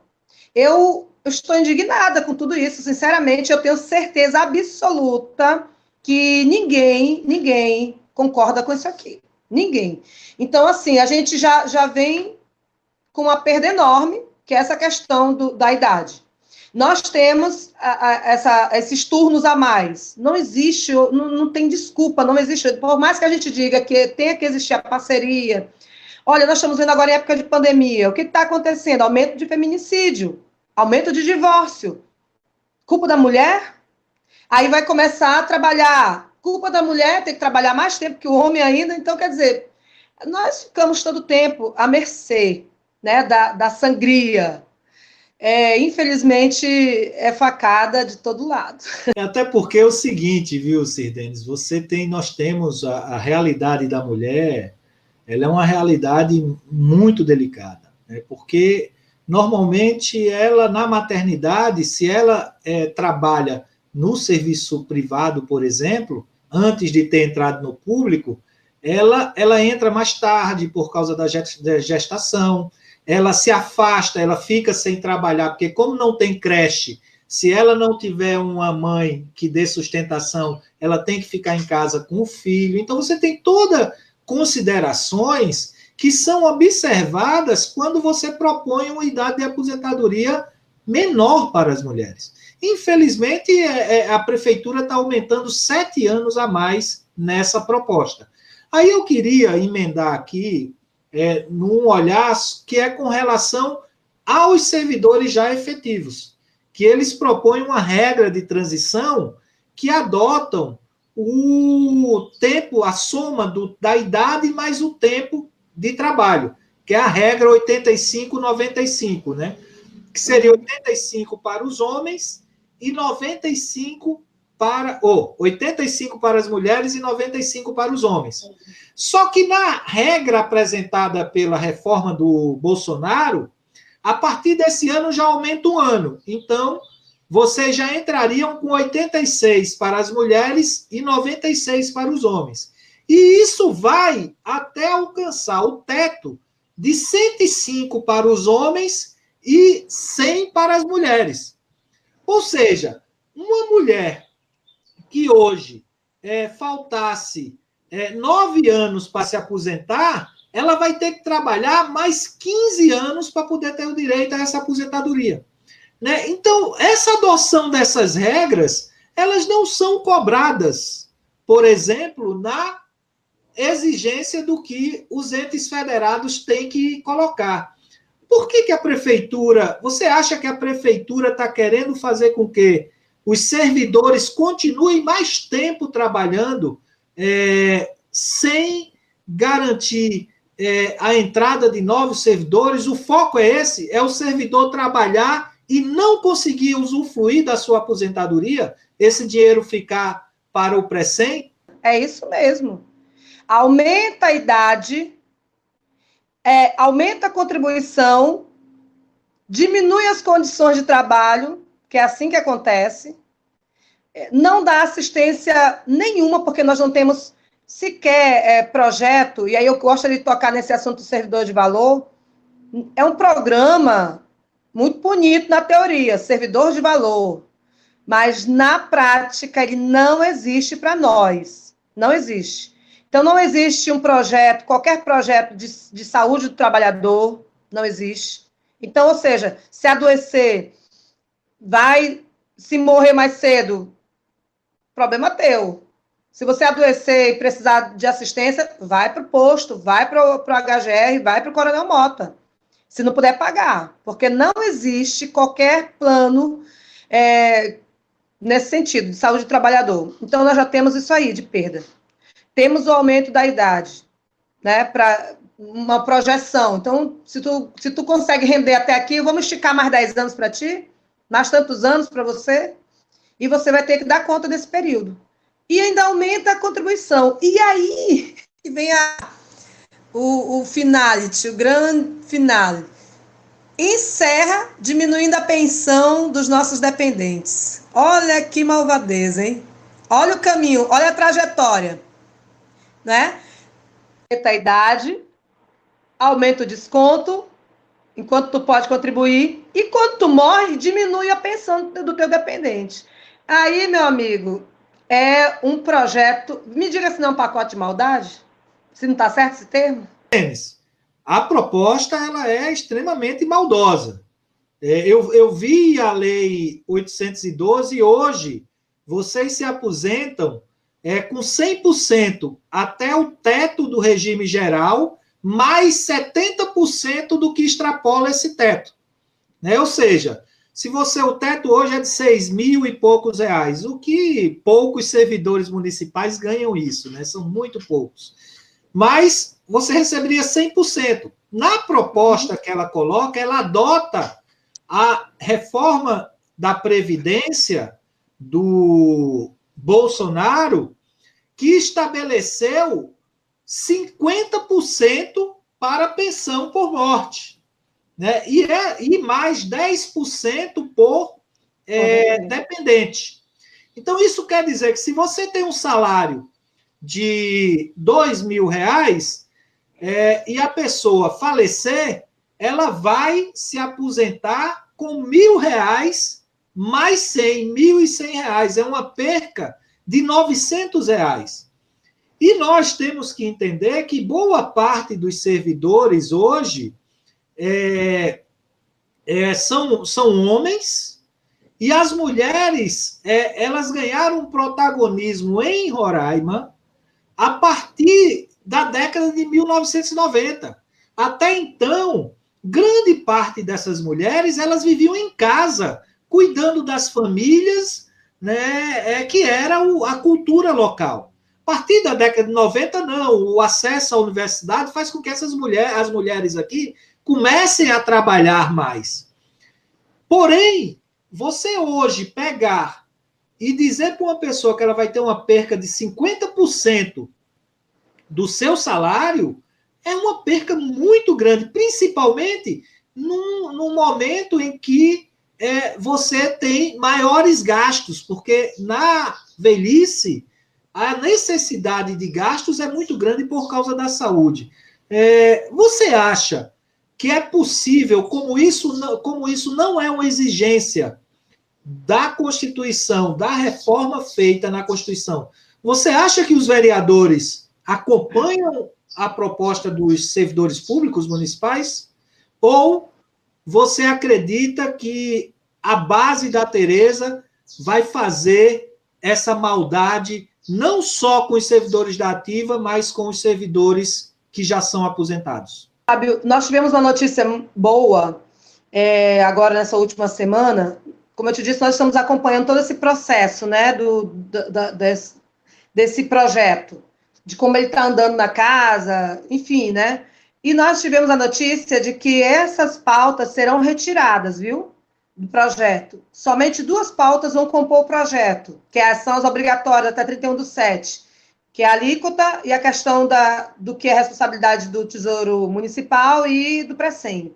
Eu estou indignada com tudo isso, sinceramente. Eu tenho certeza absoluta que ninguém concorda com isso aqui. Ninguém. Então, assim, a gente já vem com uma perda enorme, que é essa questão da idade. Nós temos esses turnos a mais. Não existe, não tem desculpa, não existe. Por mais que a gente diga que tenha que existir a parceria. Olha, nós estamos vendo agora em época de pandemia. O que está acontecendo? Aumento de feminicídio, aumento de divórcio. Culpa da mulher? Aí vai começar a trabalhar. Culpa da mulher, tem que trabalhar mais tempo que o homem ainda. Então, quer dizer, nós ficamos todo o tempo à mercê, né, da sangria. Infelizmente, é facada de todo lado. Até porque é o seguinte, viu, Sirdenes? Nós temos a realidade da mulher, ela é uma realidade muito delicada, né? Porque normalmente ela, na maternidade, se ela trabalha no serviço privado, por exemplo, antes de ter entrado no público, ela entra mais tarde por causa da gestação, ela se afasta, ela fica sem trabalhar, porque como não tem creche, se ela não tiver uma mãe que dê sustentação, ela tem que ficar em casa com o filho. Então, você tem todas considerações que são observadas quando você propõe uma idade de aposentadoria menor para as mulheres. Infelizmente, a prefeitura está aumentando 7 anos a mais nessa proposta. Aí eu queria emendar aqui num olhar que é com relação aos servidores já efetivos, que eles propõem uma regra de transição que adotam o tempo, a soma da idade mais o tempo de trabalho, que é a regra 85-95, né? Que seria 85 para os homens e 95 85 para as mulheres e 95 para os homens. Só que na regra apresentada pela reforma do Bolsonaro, a partir desse ano já aumenta um ano. Então, vocês já entrariam com 86 para as mulheres e 96 para os homens. E isso vai até alcançar o teto de 105 para os homens e 100 para as mulheres. Ou seja, uma mulher que hoje faltasse 9 anos para se aposentar, ela vai ter que trabalhar mais 15 anos para poder ter o direito a essa aposentadoria. Né? Então, essa adoção dessas regras, elas não são cobradas, por exemplo, na exigência do que os entes federados têm que colocar. Por que a prefeitura... Você acha que a prefeitura está querendo fazer com que os servidores continuem mais tempo trabalhando sem garantir a entrada de novos servidores? O foco é esse, é o servidor trabalhar e não conseguir usufruir da sua aposentadoria, esse dinheiro ficar para o pré-100? É isso mesmo. Aumenta a idade, aumenta a contribuição, diminui as condições de trabalho, que é assim que acontece, não dá assistência nenhuma, porque nós não temos sequer projeto, e aí eu gostaria de tocar nesse assunto do servidor de valor. É um programa muito bonito na teoria, servidor de valor, mas na prática ele não existe para nós, não existe. Então não existe um projeto, qualquer projeto de saúde do trabalhador, não existe. Então, ou seja, se adoecer, se morrer mais cedo, problema teu. Se você adoecer e precisar de assistência, vai para o posto, vai para o HGR, vai para o Coronel Mota. Se não puder pagar, porque não existe qualquer plano nesse sentido, de saúde do trabalhador. Então, nós já temos isso aí, de perda. Temos o aumento da idade, né, para uma projeção. Então, se tu consegue render até aqui, vamos esticar mais 10 anos para ti, mais tantos anos para você, e você vai ter que dar conta desse período. E ainda aumenta a contribuição. E aí vem o finality, o grande finale. Encerra diminuindo a pensão dos nossos dependentes. Olha que malvadeza, hein? Olha o caminho, olha a trajetória. Né? Aumenta a idade, aumenta o desconto, enquanto tu pode contribuir, e quando tu morre, diminui a pensão do teu dependente. Aí, meu amigo, é um projeto... Me diga se não é um pacote de maldade? Se não está certo esse termo? A proposta ela é extremamente maldosa. Eu vi a Lei 812 e hoje vocês se aposentam com 100% até o teto do regime geral, mais 70% do que extrapola esse teto. Né? Ou seja, se o teto hoje é de 6 mil e poucos reais, o que poucos servidores municipais ganham isso, né? São muito poucos. Mas você receberia 100%. Na proposta que ela coloca, ela adota a reforma da Previdência do Bolsonaro, que estabeleceu 50% para pensão por morte. Né? E mais 10% por dependente. Então, isso quer dizer que se você tem um salário de R$2.000 e a pessoa falecer, ela vai se aposentar com R$1.000 mais 100, R$1.100. É uma perca de R$900. E nós temos que entender que boa parte dos servidores hoje são homens, e as mulheres elas ganharam um protagonismo em Roraima a partir da década de 1990, Até então, grande parte dessas mulheres, elas viviam em casa, cuidando das famílias, né, que era a cultura local. A partir da década de 90, não. O acesso à universidade faz com que as mulheres aqui comecem a trabalhar mais. Porém, você hoje pegar e dizer para uma pessoa que ela vai ter uma perca de 50% do seu salário, é uma perca muito grande, principalmente num momento em que você tem maiores gastos, porque na velhice a necessidade de gastos é muito grande por causa da saúde. Você acha que é possível, como isso não é uma exigência da Constituição, da reforma feita na Constituição, você acha que os vereadores acompanham a proposta dos servidores públicos municipais? Ou você acredita que a base da Tereza vai fazer essa maldade não só com os servidores da ativa, mas com os servidores que já são aposentados? Fábio, nós tivemos uma notícia boa agora nessa última semana. Como eu te disse, nós estamos acompanhando todo esse processo, né, desse projeto, de como ele está andando na casa, enfim, né? E nós tivemos a notícia de que essas pautas serão retiradas, viu, do projeto. Somente 2 pautas vão compor o projeto, que são as obrigatórias até 31/7, que é a alíquota e a questão do que é responsabilidade do Tesouro Municipal e do Precem.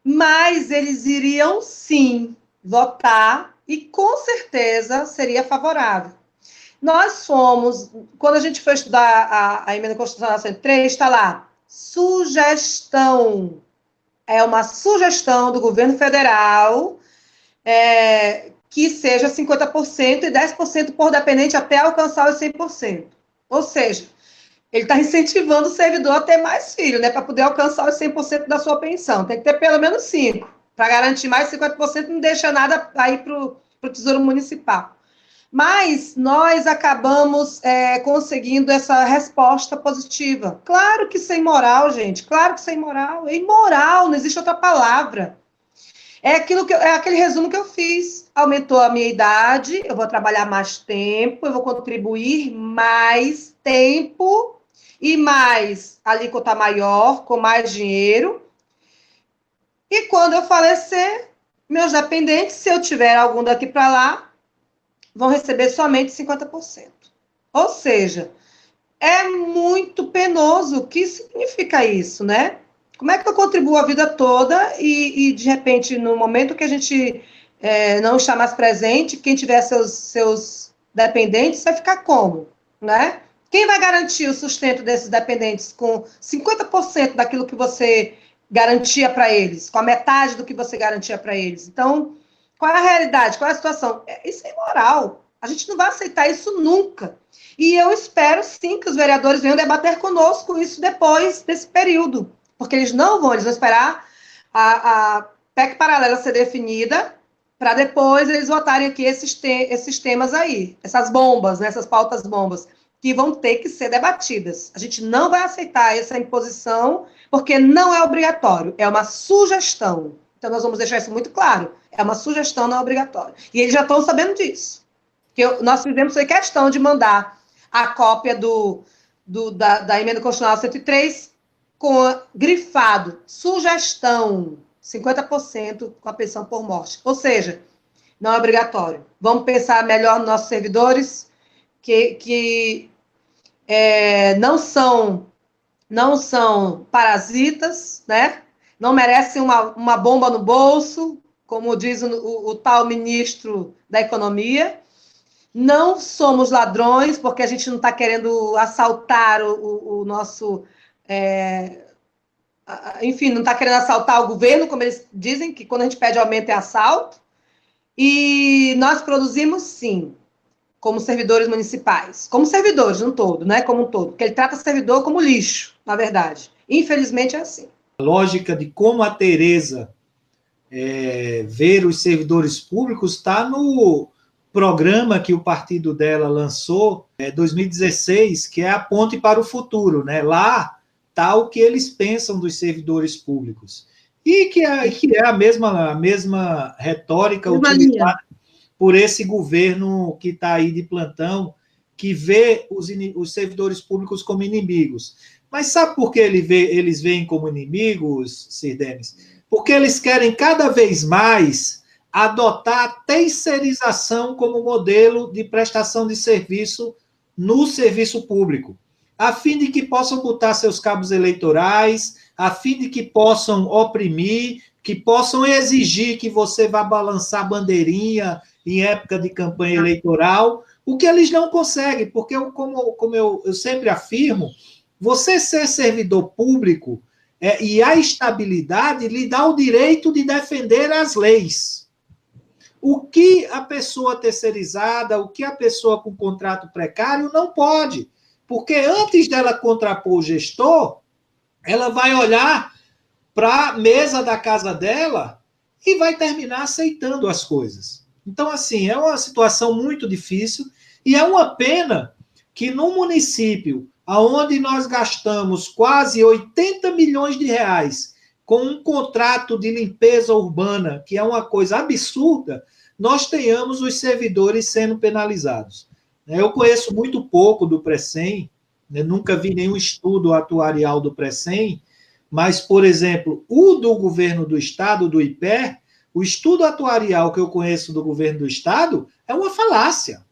Mas eles iriam, sim, votar e, com certeza, seria favorável. Nós fomos, quando a gente foi estudar a Emenda Constitucional 103, está lá, sugestão. É uma sugestão do governo federal que seja 50% e 10% por dependente até alcançar os 100%. Ou seja, ele está incentivando o servidor a ter mais filhos, né, para poder alcançar os 100% da sua pensão. Tem que ter pelo menos 5%, para garantir mais 50%, não deixa nada aí para o Tesouro Municipal. Mas nós acabamos conseguindo essa resposta positiva. Claro que sem moral, gente, claro que sem moral. É imoral, não existe outra palavra. É aquele resumo que eu fiz. Aumentou a minha idade, eu vou trabalhar mais tempo, eu vou contribuir mais tempo e mais alíquota maior, com mais dinheiro. E quando eu falecer, meus dependentes, se eu tiver algum daqui para lá, vão receber somente 50%. Ou seja, é muito penoso. O que significa isso, né? Como é que eu contribuo a vida toda e de repente, no momento que a gente não está mais presente, quem tiver seus dependentes vai ficar como, né? Quem vai garantir o sustento desses dependentes com 50% daquilo que você garantia para eles, com a metade do que você garantia para eles? Então, qual é a realidade? Qual é a situação? Isso é imoral. A gente não vai aceitar isso nunca. E eu espero, sim, que os vereadores venham debater conosco isso depois desse período. Porque eles vão esperar a PEC paralela ser definida para depois eles votarem aqui esses temas aí, essas bombas, né, essas pautas bombas, que vão ter que ser debatidas. A gente não vai aceitar essa imposição, porque não é obrigatório, é uma sugestão. Então, nós vamos deixar isso muito claro. É uma sugestão, não é obrigatório. E eles já estão sabendo disso. Nós fizemos questão de mandar a cópia da Emenda Constitucional 103 grifado, sugestão, 50% com a pensão por morte. Ou seja, não é obrigatório. Vamos pensar melhor nos nossos servidores, que não são parasitas, né? Não merecem uma bomba no bolso, como diz o tal ministro da Economia. Não somos ladrões, porque a gente não está querendo assaltar o nosso... enfim, não está querendo assaltar o governo, como eles dizem, que quando a gente pede aumento é assalto. E nós produzimos, sim, como servidores municipais. Como servidores, no todo, né? Como um todo. Porque ele trata servidor como lixo, na verdade. Infelizmente é assim. A lógica de como a Tereza ver os servidores públicos está no programa que o partido dela lançou em 2016, que é a Ponte para o Futuro, né? Lá tal o que eles pensam dos servidores públicos. E que é a mesma retórica utilizada por esse governo que está aí de plantão, que vê os servidores públicos como inimigos. Mas sabe por que eles veem como inimigos, Sirdenis? Porque eles querem cada vez mais adotar a terceirização como modelo de prestação de serviço no serviço público, a fim de que possam botar seus cabos eleitorais, a fim de que possam oprimir, que possam exigir que você vá balançar bandeirinha em época de campanha eleitoral, o que eles não conseguem, porque, como eu sempre afirmo, você ser servidor público e a estabilidade lhe dá o direito de defender as leis. O que a pessoa terceirizada, o que a pessoa com contrato precário não pode, porque antes dela contrapor o gestor, ela vai olhar para a mesa da casa dela e vai terminar aceitando as coisas. Então, assim, é uma situação muito difícil e é uma pena que no município onde nós gastamos quase 80 milhões de reais com um contrato de limpeza urbana, que é uma coisa absurda, nós tenhamos os servidores sendo penalizados. Eu conheço muito pouco do Precem, nunca vi nenhum estudo atuarial do Precem, mas, por exemplo, o do governo do Estado, do IPER, o estudo atuarial que eu conheço do governo do Estado é uma falácia,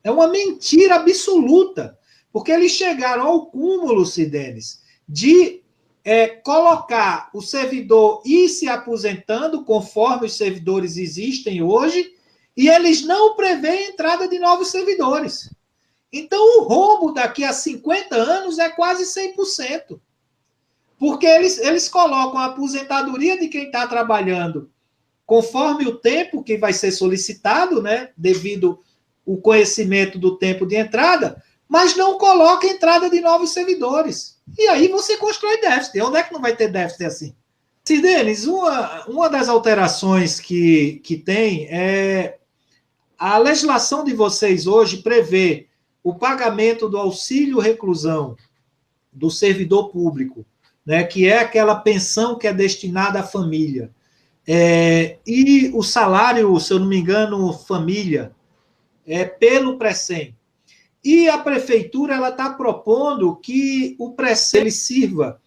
é uma mentira absoluta, porque eles chegaram ao cúmulo, Cidenes, de colocar o servidor ir se aposentando conforme os servidores existem hoje, e eles não prevêem a entrada de novos servidores. Então, o rombo daqui a 50 anos é quase 100%. Porque eles colocam a aposentadoria de quem está trabalhando conforme o tempo que vai ser solicitado, né, devido ao conhecimento do tempo de entrada, mas não coloca a entrada de novos servidores. E aí você constrói déficit. Onde é que não vai ter déficit assim? Cidenes, uma das alterações que tem é a legislação de vocês hoje prevê o pagamento do auxílio reclusão do servidor público, né, que é aquela pensão que é destinada à família. E o salário, se eu não me engano, família, pelo Precem. E a prefeitura está propondo que o Precem ele sirva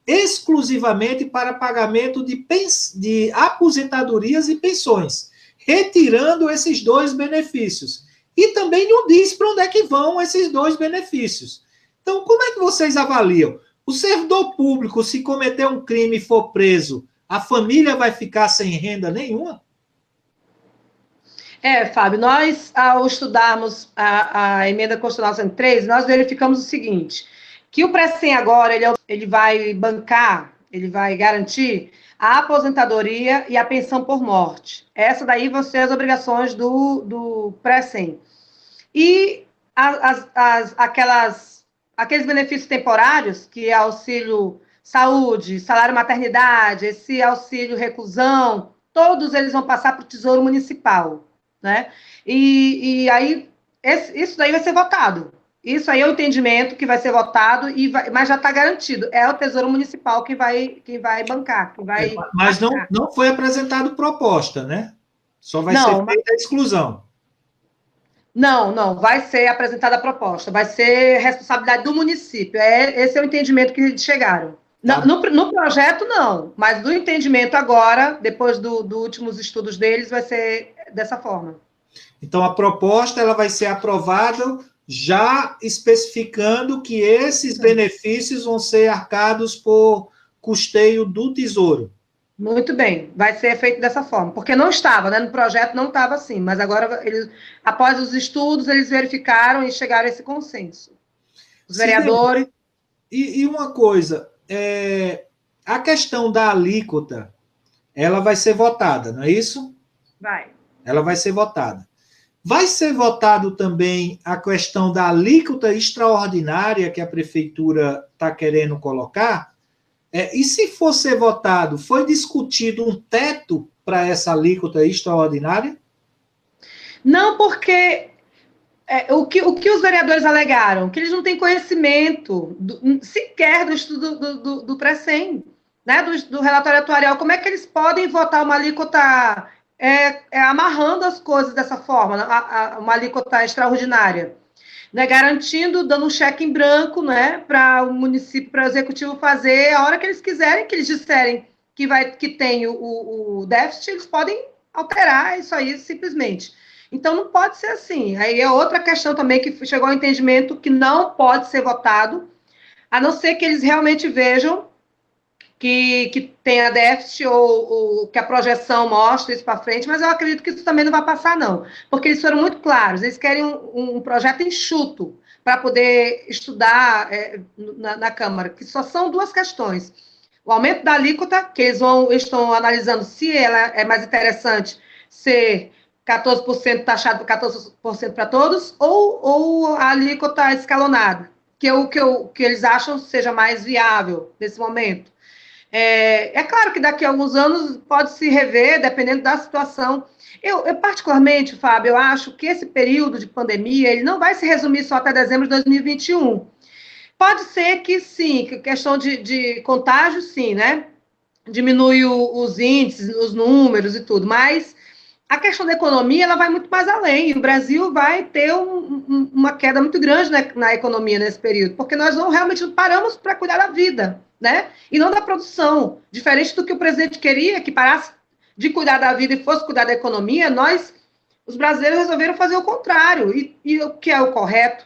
exclusivamente para pagamento de aposentadorias e pensões, retirando esses dois benefícios. E também não diz para onde é que vão esses dois benefícios. Então, como é que vocês avaliam? O servidor público, se cometer um crime e for preso, a família vai ficar sem renda nenhuma? Fábio, nós, ao estudarmos a emenda constitucional 103, nós verificamos o seguinte, que o Precem agora, ele vai bancar, ele vai garantir a aposentadoria e a pensão por morte. Essa daí vão ser as obrigações do Precem. E aqueles benefícios temporários, que é auxílio saúde, salário maternidade, esse auxílio reclusão, todos eles vão passar para o Tesouro Municipal, né? E aí, isso daí vai ser votado. Isso aí é o entendimento que vai ser votado, mas já está garantido. É o Tesouro Municipal que vai bancar. Mas não foi apresentado proposta, né? Só vai ser feita a exclusão. Não, vai ser apresentada a proposta, vai ser responsabilidade do município. Esse é o entendimento que eles chegaram. Tá. No projeto, não, mas do entendimento agora, depois dos últimos estudos deles, vai ser dessa forma. Então, a proposta ela vai ser aprovada já especificando que esses benefícios vão ser arcados por custeio do Tesouro. Muito bem, vai ser feito dessa forma, porque não estava, né? No projeto não estava assim, mas agora, após os estudos, eles verificaram e chegaram a esse consenso. Os vereadores... E uma coisa, a questão da alíquota, ela vai ser votada, não é isso? Vai. Ela vai ser votada. Vai ser votado também a questão da alíquota extraordinária que a prefeitura está querendo colocar? E se for ser votado, foi discutido um teto para essa alíquota extraordinária? Não, porque o que os vereadores alegaram? Que eles não têm conhecimento sequer do estudo do Precem, né? Do relatório atuarial. Como é que eles podem votar uma alíquota amarrando as coisas dessa forma, uma alíquota extraordinária? Né, garantindo, dando um cheque em branco, né, para o município, para o executivo fazer a hora que eles quiserem, que eles disserem que tem o déficit, eles podem alterar isso aí simplesmente. Então não pode ser assim. Aí é outra questão também que chegou ao entendimento que não pode ser votado, a não ser que eles realmente vejam que tenha déficit ou que a projeção mostre isso para frente, mas eu acredito que isso também não vai passar, não, porque eles foram muito claros, eles querem um projeto enxuto para poder estudar na Câmara, que só são duas questões. O aumento da alíquota, que eles estão analisando se ela é mais interessante ser 14% taxado, 14% para todos, ou a alíquota escalonada, que é que eles acham seja mais viável nesse momento. Claro que daqui a alguns anos pode se rever, dependendo da situação. Eu particularmente, Fábio, eu acho que esse período de pandemia ele não vai se resumir só até dezembro de 2021. Pode ser que sim, que questão de contágio, sim, né? Diminui os índices, os números e tudo, mas a questão da economia ela vai muito mais além. O Brasil vai ter uma queda muito grande na economia nesse período, porque nós não realmente paramos para cuidar da vida, né? E não da produção. Diferente do que o presidente queria, que parasse de cuidar da vida e fosse cuidar da economia, os brasileiros, resolveram fazer o contrário. E o que é o correto?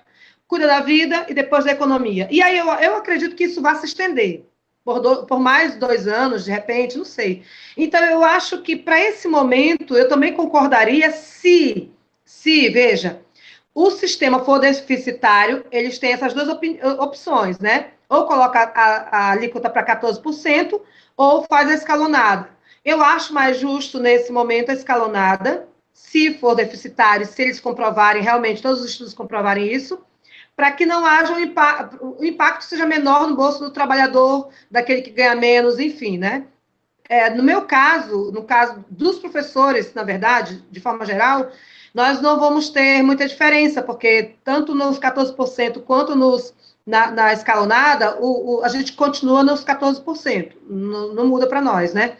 Cuida da vida e depois da economia. E aí eu acredito que isso vai se estender por mais 2 anos, de repente, não sei. Então, eu acho que para esse momento, eu também concordaria veja, o sistema for deficitário, eles têm essas duas opções, né? Ou coloca a alíquota para 14%, ou faz a escalonada. Eu acho mais justo, nesse momento, a escalonada, se for deficitário, se eles comprovarem, realmente, todos os estudos comprovarem isso, para que não haja o impacto seja menor no bolso do trabalhador, daquele que ganha menos, enfim, né? No meu caso, no caso dos professores, na verdade, de forma geral, nós não vamos ter muita diferença, porque tanto nos 14% quanto na escalonada, a gente continua nos 14%, não muda para nós, né?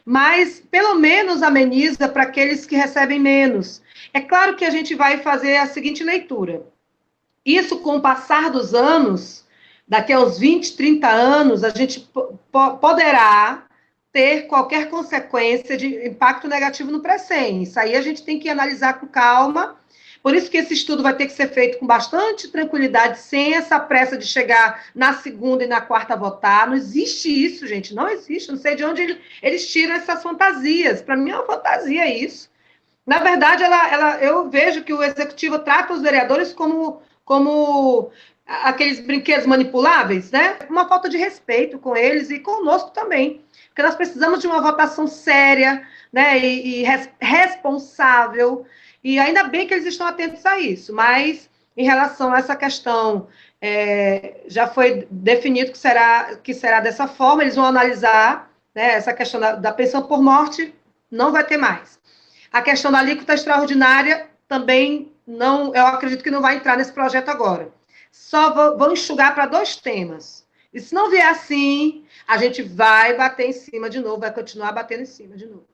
Mas, pelo menos, ameniza para aqueles que recebem menos. É claro que a gente vai fazer a seguinte leitura. Isso, com o passar dos anos, daqui a uns 20, 30 anos, a gente poderá ter qualquer consequência de impacto negativo no Precem. Isso aí a gente tem que analisar com calma. Por isso que esse estudo vai ter que ser feito com bastante tranquilidade, sem essa pressa de chegar na segunda e na quarta a votar. Não existe isso, gente, não existe. Não sei de onde eles tiram essas fantasias. Para mim é uma fantasia isso. Na verdade, eu vejo que o executivo trata os vereadores como aqueles brinquedos manipuláveis, né? Uma falta de respeito com eles e conosco também. Porque nós precisamos de uma votação séria, né? E responsável. E ainda bem que eles estão atentos a isso. Mas, em relação a essa questão, já foi definido que será dessa forma. Eles vão analisar, né, essa questão da pensão por morte, não vai ter mais. A questão da alíquota extraordinária também não, eu acredito que não vai entrar nesse projeto agora. Só vão enxugar para 2 temas. E se não vier assim, a gente vai bater em cima de novo, vai continuar batendo em cima de novo.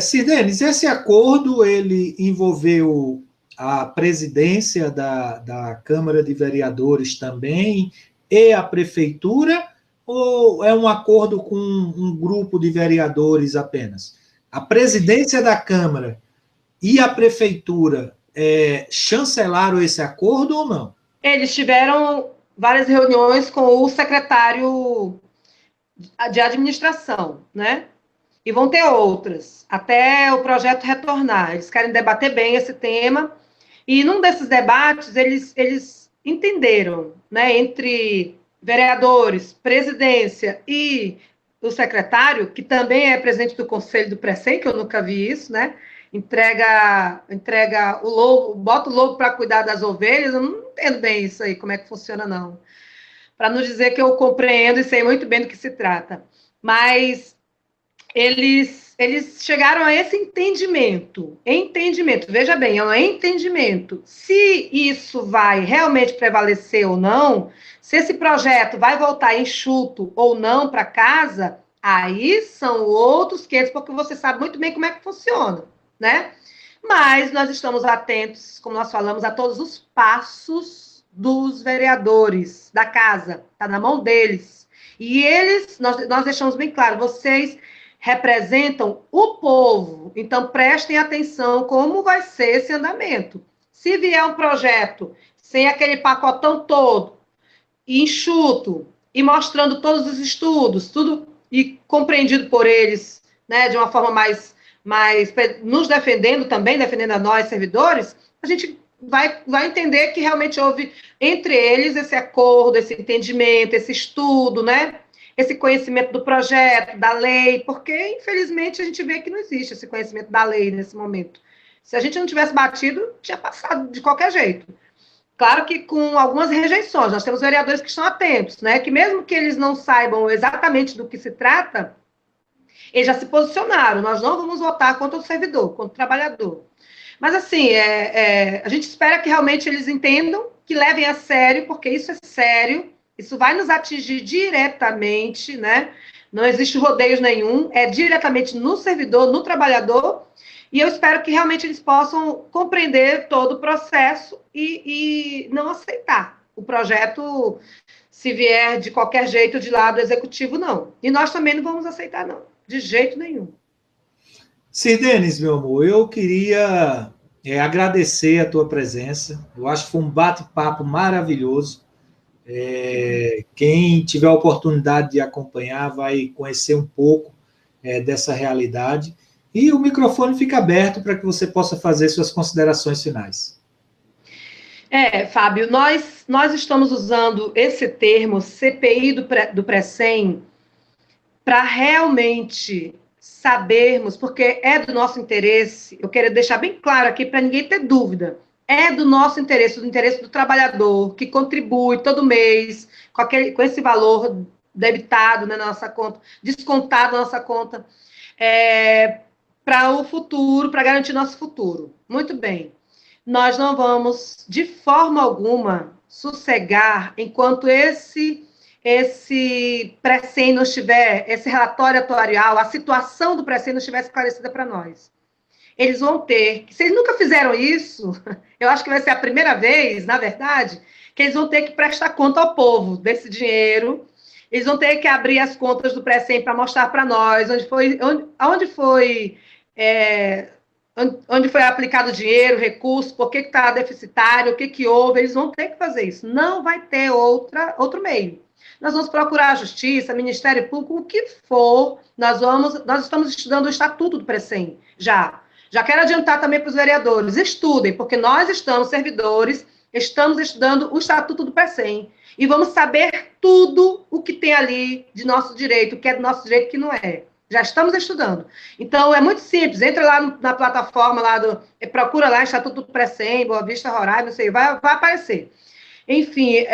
Sirdenis, esse acordo ele envolveu a presidência da Câmara de Vereadores também e a prefeitura, ou é um acordo com um grupo de vereadores apenas? A presidência da Câmara e a prefeitura chancelaram esse acordo ou não? Eles tiveram várias reuniões com o secretário de administração, né? E vão ter outras, até o projeto retornar. Eles querem debater bem esse tema. E num desses debates, eles entenderam, né, entre vereadores, presidência e o secretário, que também é presidente do Conselho do Precem, que eu nunca vi isso, né? Entrega o lobo, bota o lobo para cuidar das ovelhas. Eu não entendo bem isso aí, como é que funciona, não. Para não dizer que eu compreendo e sei muito bem do que se trata. Mas eles eles chegaram a esse entendimento. Veja bem, é um entendimento. Se isso vai realmente prevalecer ou não, se esse projeto vai voltar enxuto ou não para casa, aí são outros 500, porque você sabe muito bem como é que funciona, né? Mas nós estamos atentos, como nós falamos, a todos os passos dos vereadores da casa. Está na mão deles. E eles, nós deixamos bem claro, vocês representam o povo. Então, prestem atenção como vai ser esse andamento. Se vier um projeto sem aquele pacotão todo, enxuto, e mostrando todos os estudos, tudo e compreendido por eles, né, de uma forma mais nos defendendo também, defendendo a nós, servidores, a gente vai entender que realmente houve entre eles esse acordo, esse entendimento, esse estudo, né? Esse conhecimento do projeto, da lei, porque, infelizmente, a gente vê que não existe esse conhecimento da lei nesse momento. Se a gente não tivesse batido, tinha passado de qualquer jeito. Claro que com algumas rejeições, nós temos vereadores que estão atentos, né? Que mesmo que eles não saibam exatamente do que se trata, eles já se posicionaram, nós não vamos votar contra o servidor, contra o trabalhador. Mas, assim, a gente espera que realmente eles entendam, que levem a sério, porque isso é sério, isso vai nos atingir diretamente, né? Não existe rodeio nenhum, é diretamente no servidor, no trabalhador, e eu espero que realmente eles possam compreender todo o processo e não aceitar o projeto, se vier de qualquer jeito de lado executivo, não. E nós também não vamos aceitar, não, de jeito nenhum. Sirdenis, meu amor, eu queria agradecer a tua presença. Eu acho que foi um bate-papo maravilhoso. Quem tiver a oportunidade de acompanhar vai conhecer um pouco dessa realidade. E o microfone fica aberto para que você possa fazer suas considerações finais. Fábio, nós estamos usando esse termo CPI do Precem para realmente sabermos, porque é do nosso interesse, eu quero deixar bem claro aqui para ninguém ter dúvida, é do nosso interesse, do interesse do trabalhador, que contribui todo mês com esse valor debitado na nossa conta, descontado na nossa conta, para o futuro, para garantir nosso futuro. Muito bem. Nós não vamos, de forma alguma, sossegar enquanto esse Precem não estiver, esse relatório atuarial, a situação do Precem não estiver esclarecida para nós. Eles vão ter, se eles nunca fizeram isso, eu acho que vai ser a primeira vez, na verdade, que eles vão ter que prestar conta ao povo desse dinheiro, eles vão ter que abrir as contas do Precem para mostrar para nós onde foi aplicado o dinheiro, o recurso, por que está deficitário, o que houve, eles vão ter que fazer isso. Não vai ter outro meio. Nós vamos procurar a Justiça, Ministério Público, o que for, nós estamos estudando o Estatuto do Precem, já. Já quero adiantar também para os vereadores, estudem, porque nós servidores, estamos estudando o Estatuto do Precem, e vamos saber tudo o que tem ali de nosso direito, o que é do nosso direito e o que não é. Já estamos estudando. Então, é muito simples. Entra lá na plataforma, procura lá, Estatuto do Precem, Boa Vista, Roraima, não sei, vai aparecer. Enfim,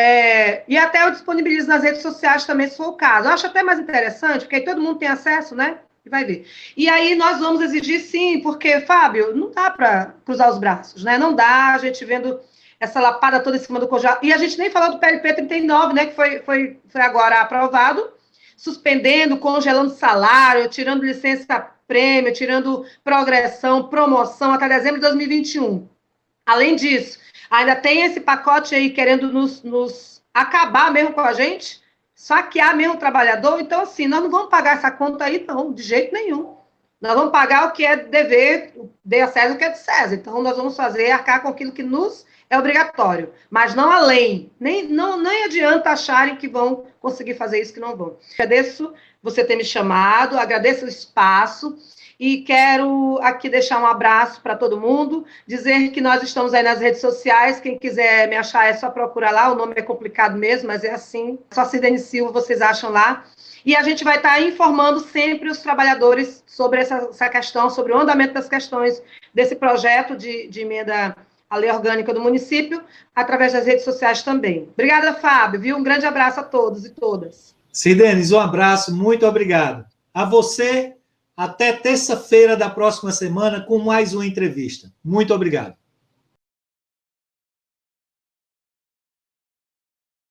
e até eu disponibilizo nas redes sociais também, se for o caso. Eu acho até mais interessante, porque aí todo mundo tem acesso, né? E vai ver. E aí nós vamos exigir, sim, porque, Fábio, não dá para cruzar os braços, né? Não dá, a gente vendo essa lapada toda em cima do congelador. E a gente nem falou do PLP 39, né? Que foi agora aprovado, suspendendo, congelando salário, tirando licença-prêmio, tirando progressão, promoção até dezembro de 2021. Além disso, ainda tem esse pacote aí querendo nos acabar mesmo com a gente, saquear mesmo o trabalhador. Então, assim, nós não vamos pagar essa conta aí, não, de jeito nenhum. Nós vamos pagar o que é dever, dê a César o que é de César. Então, nós vamos arcar com aquilo que nos é obrigatório, mas não além. Nem adianta acharem que vão conseguir fazer isso, que não vão. Agradeço você ter me chamado, agradeço o espaço e quero aqui deixar um abraço para todo mundo, dizer que nós estamos aí nas redes sociais, quem quiser me achar é só procurar lá, o nome é complicado mesmo, mas é assim, só Sirdenis Silva vocês acham lá. E a gente vai estar informando sempre os trabalhadores sobre essa questão, sobre o andamento das questões desse projeto de emenda à lei orgânica do município, através das redes sociais também. Obrigada, Fábio, viu? Um grande abraço a todos e todas. Sirdenis, um abraço, muito obrigado. A você, Até terça-feira da próxima semana com mais uma entrevista. Muito obrigado.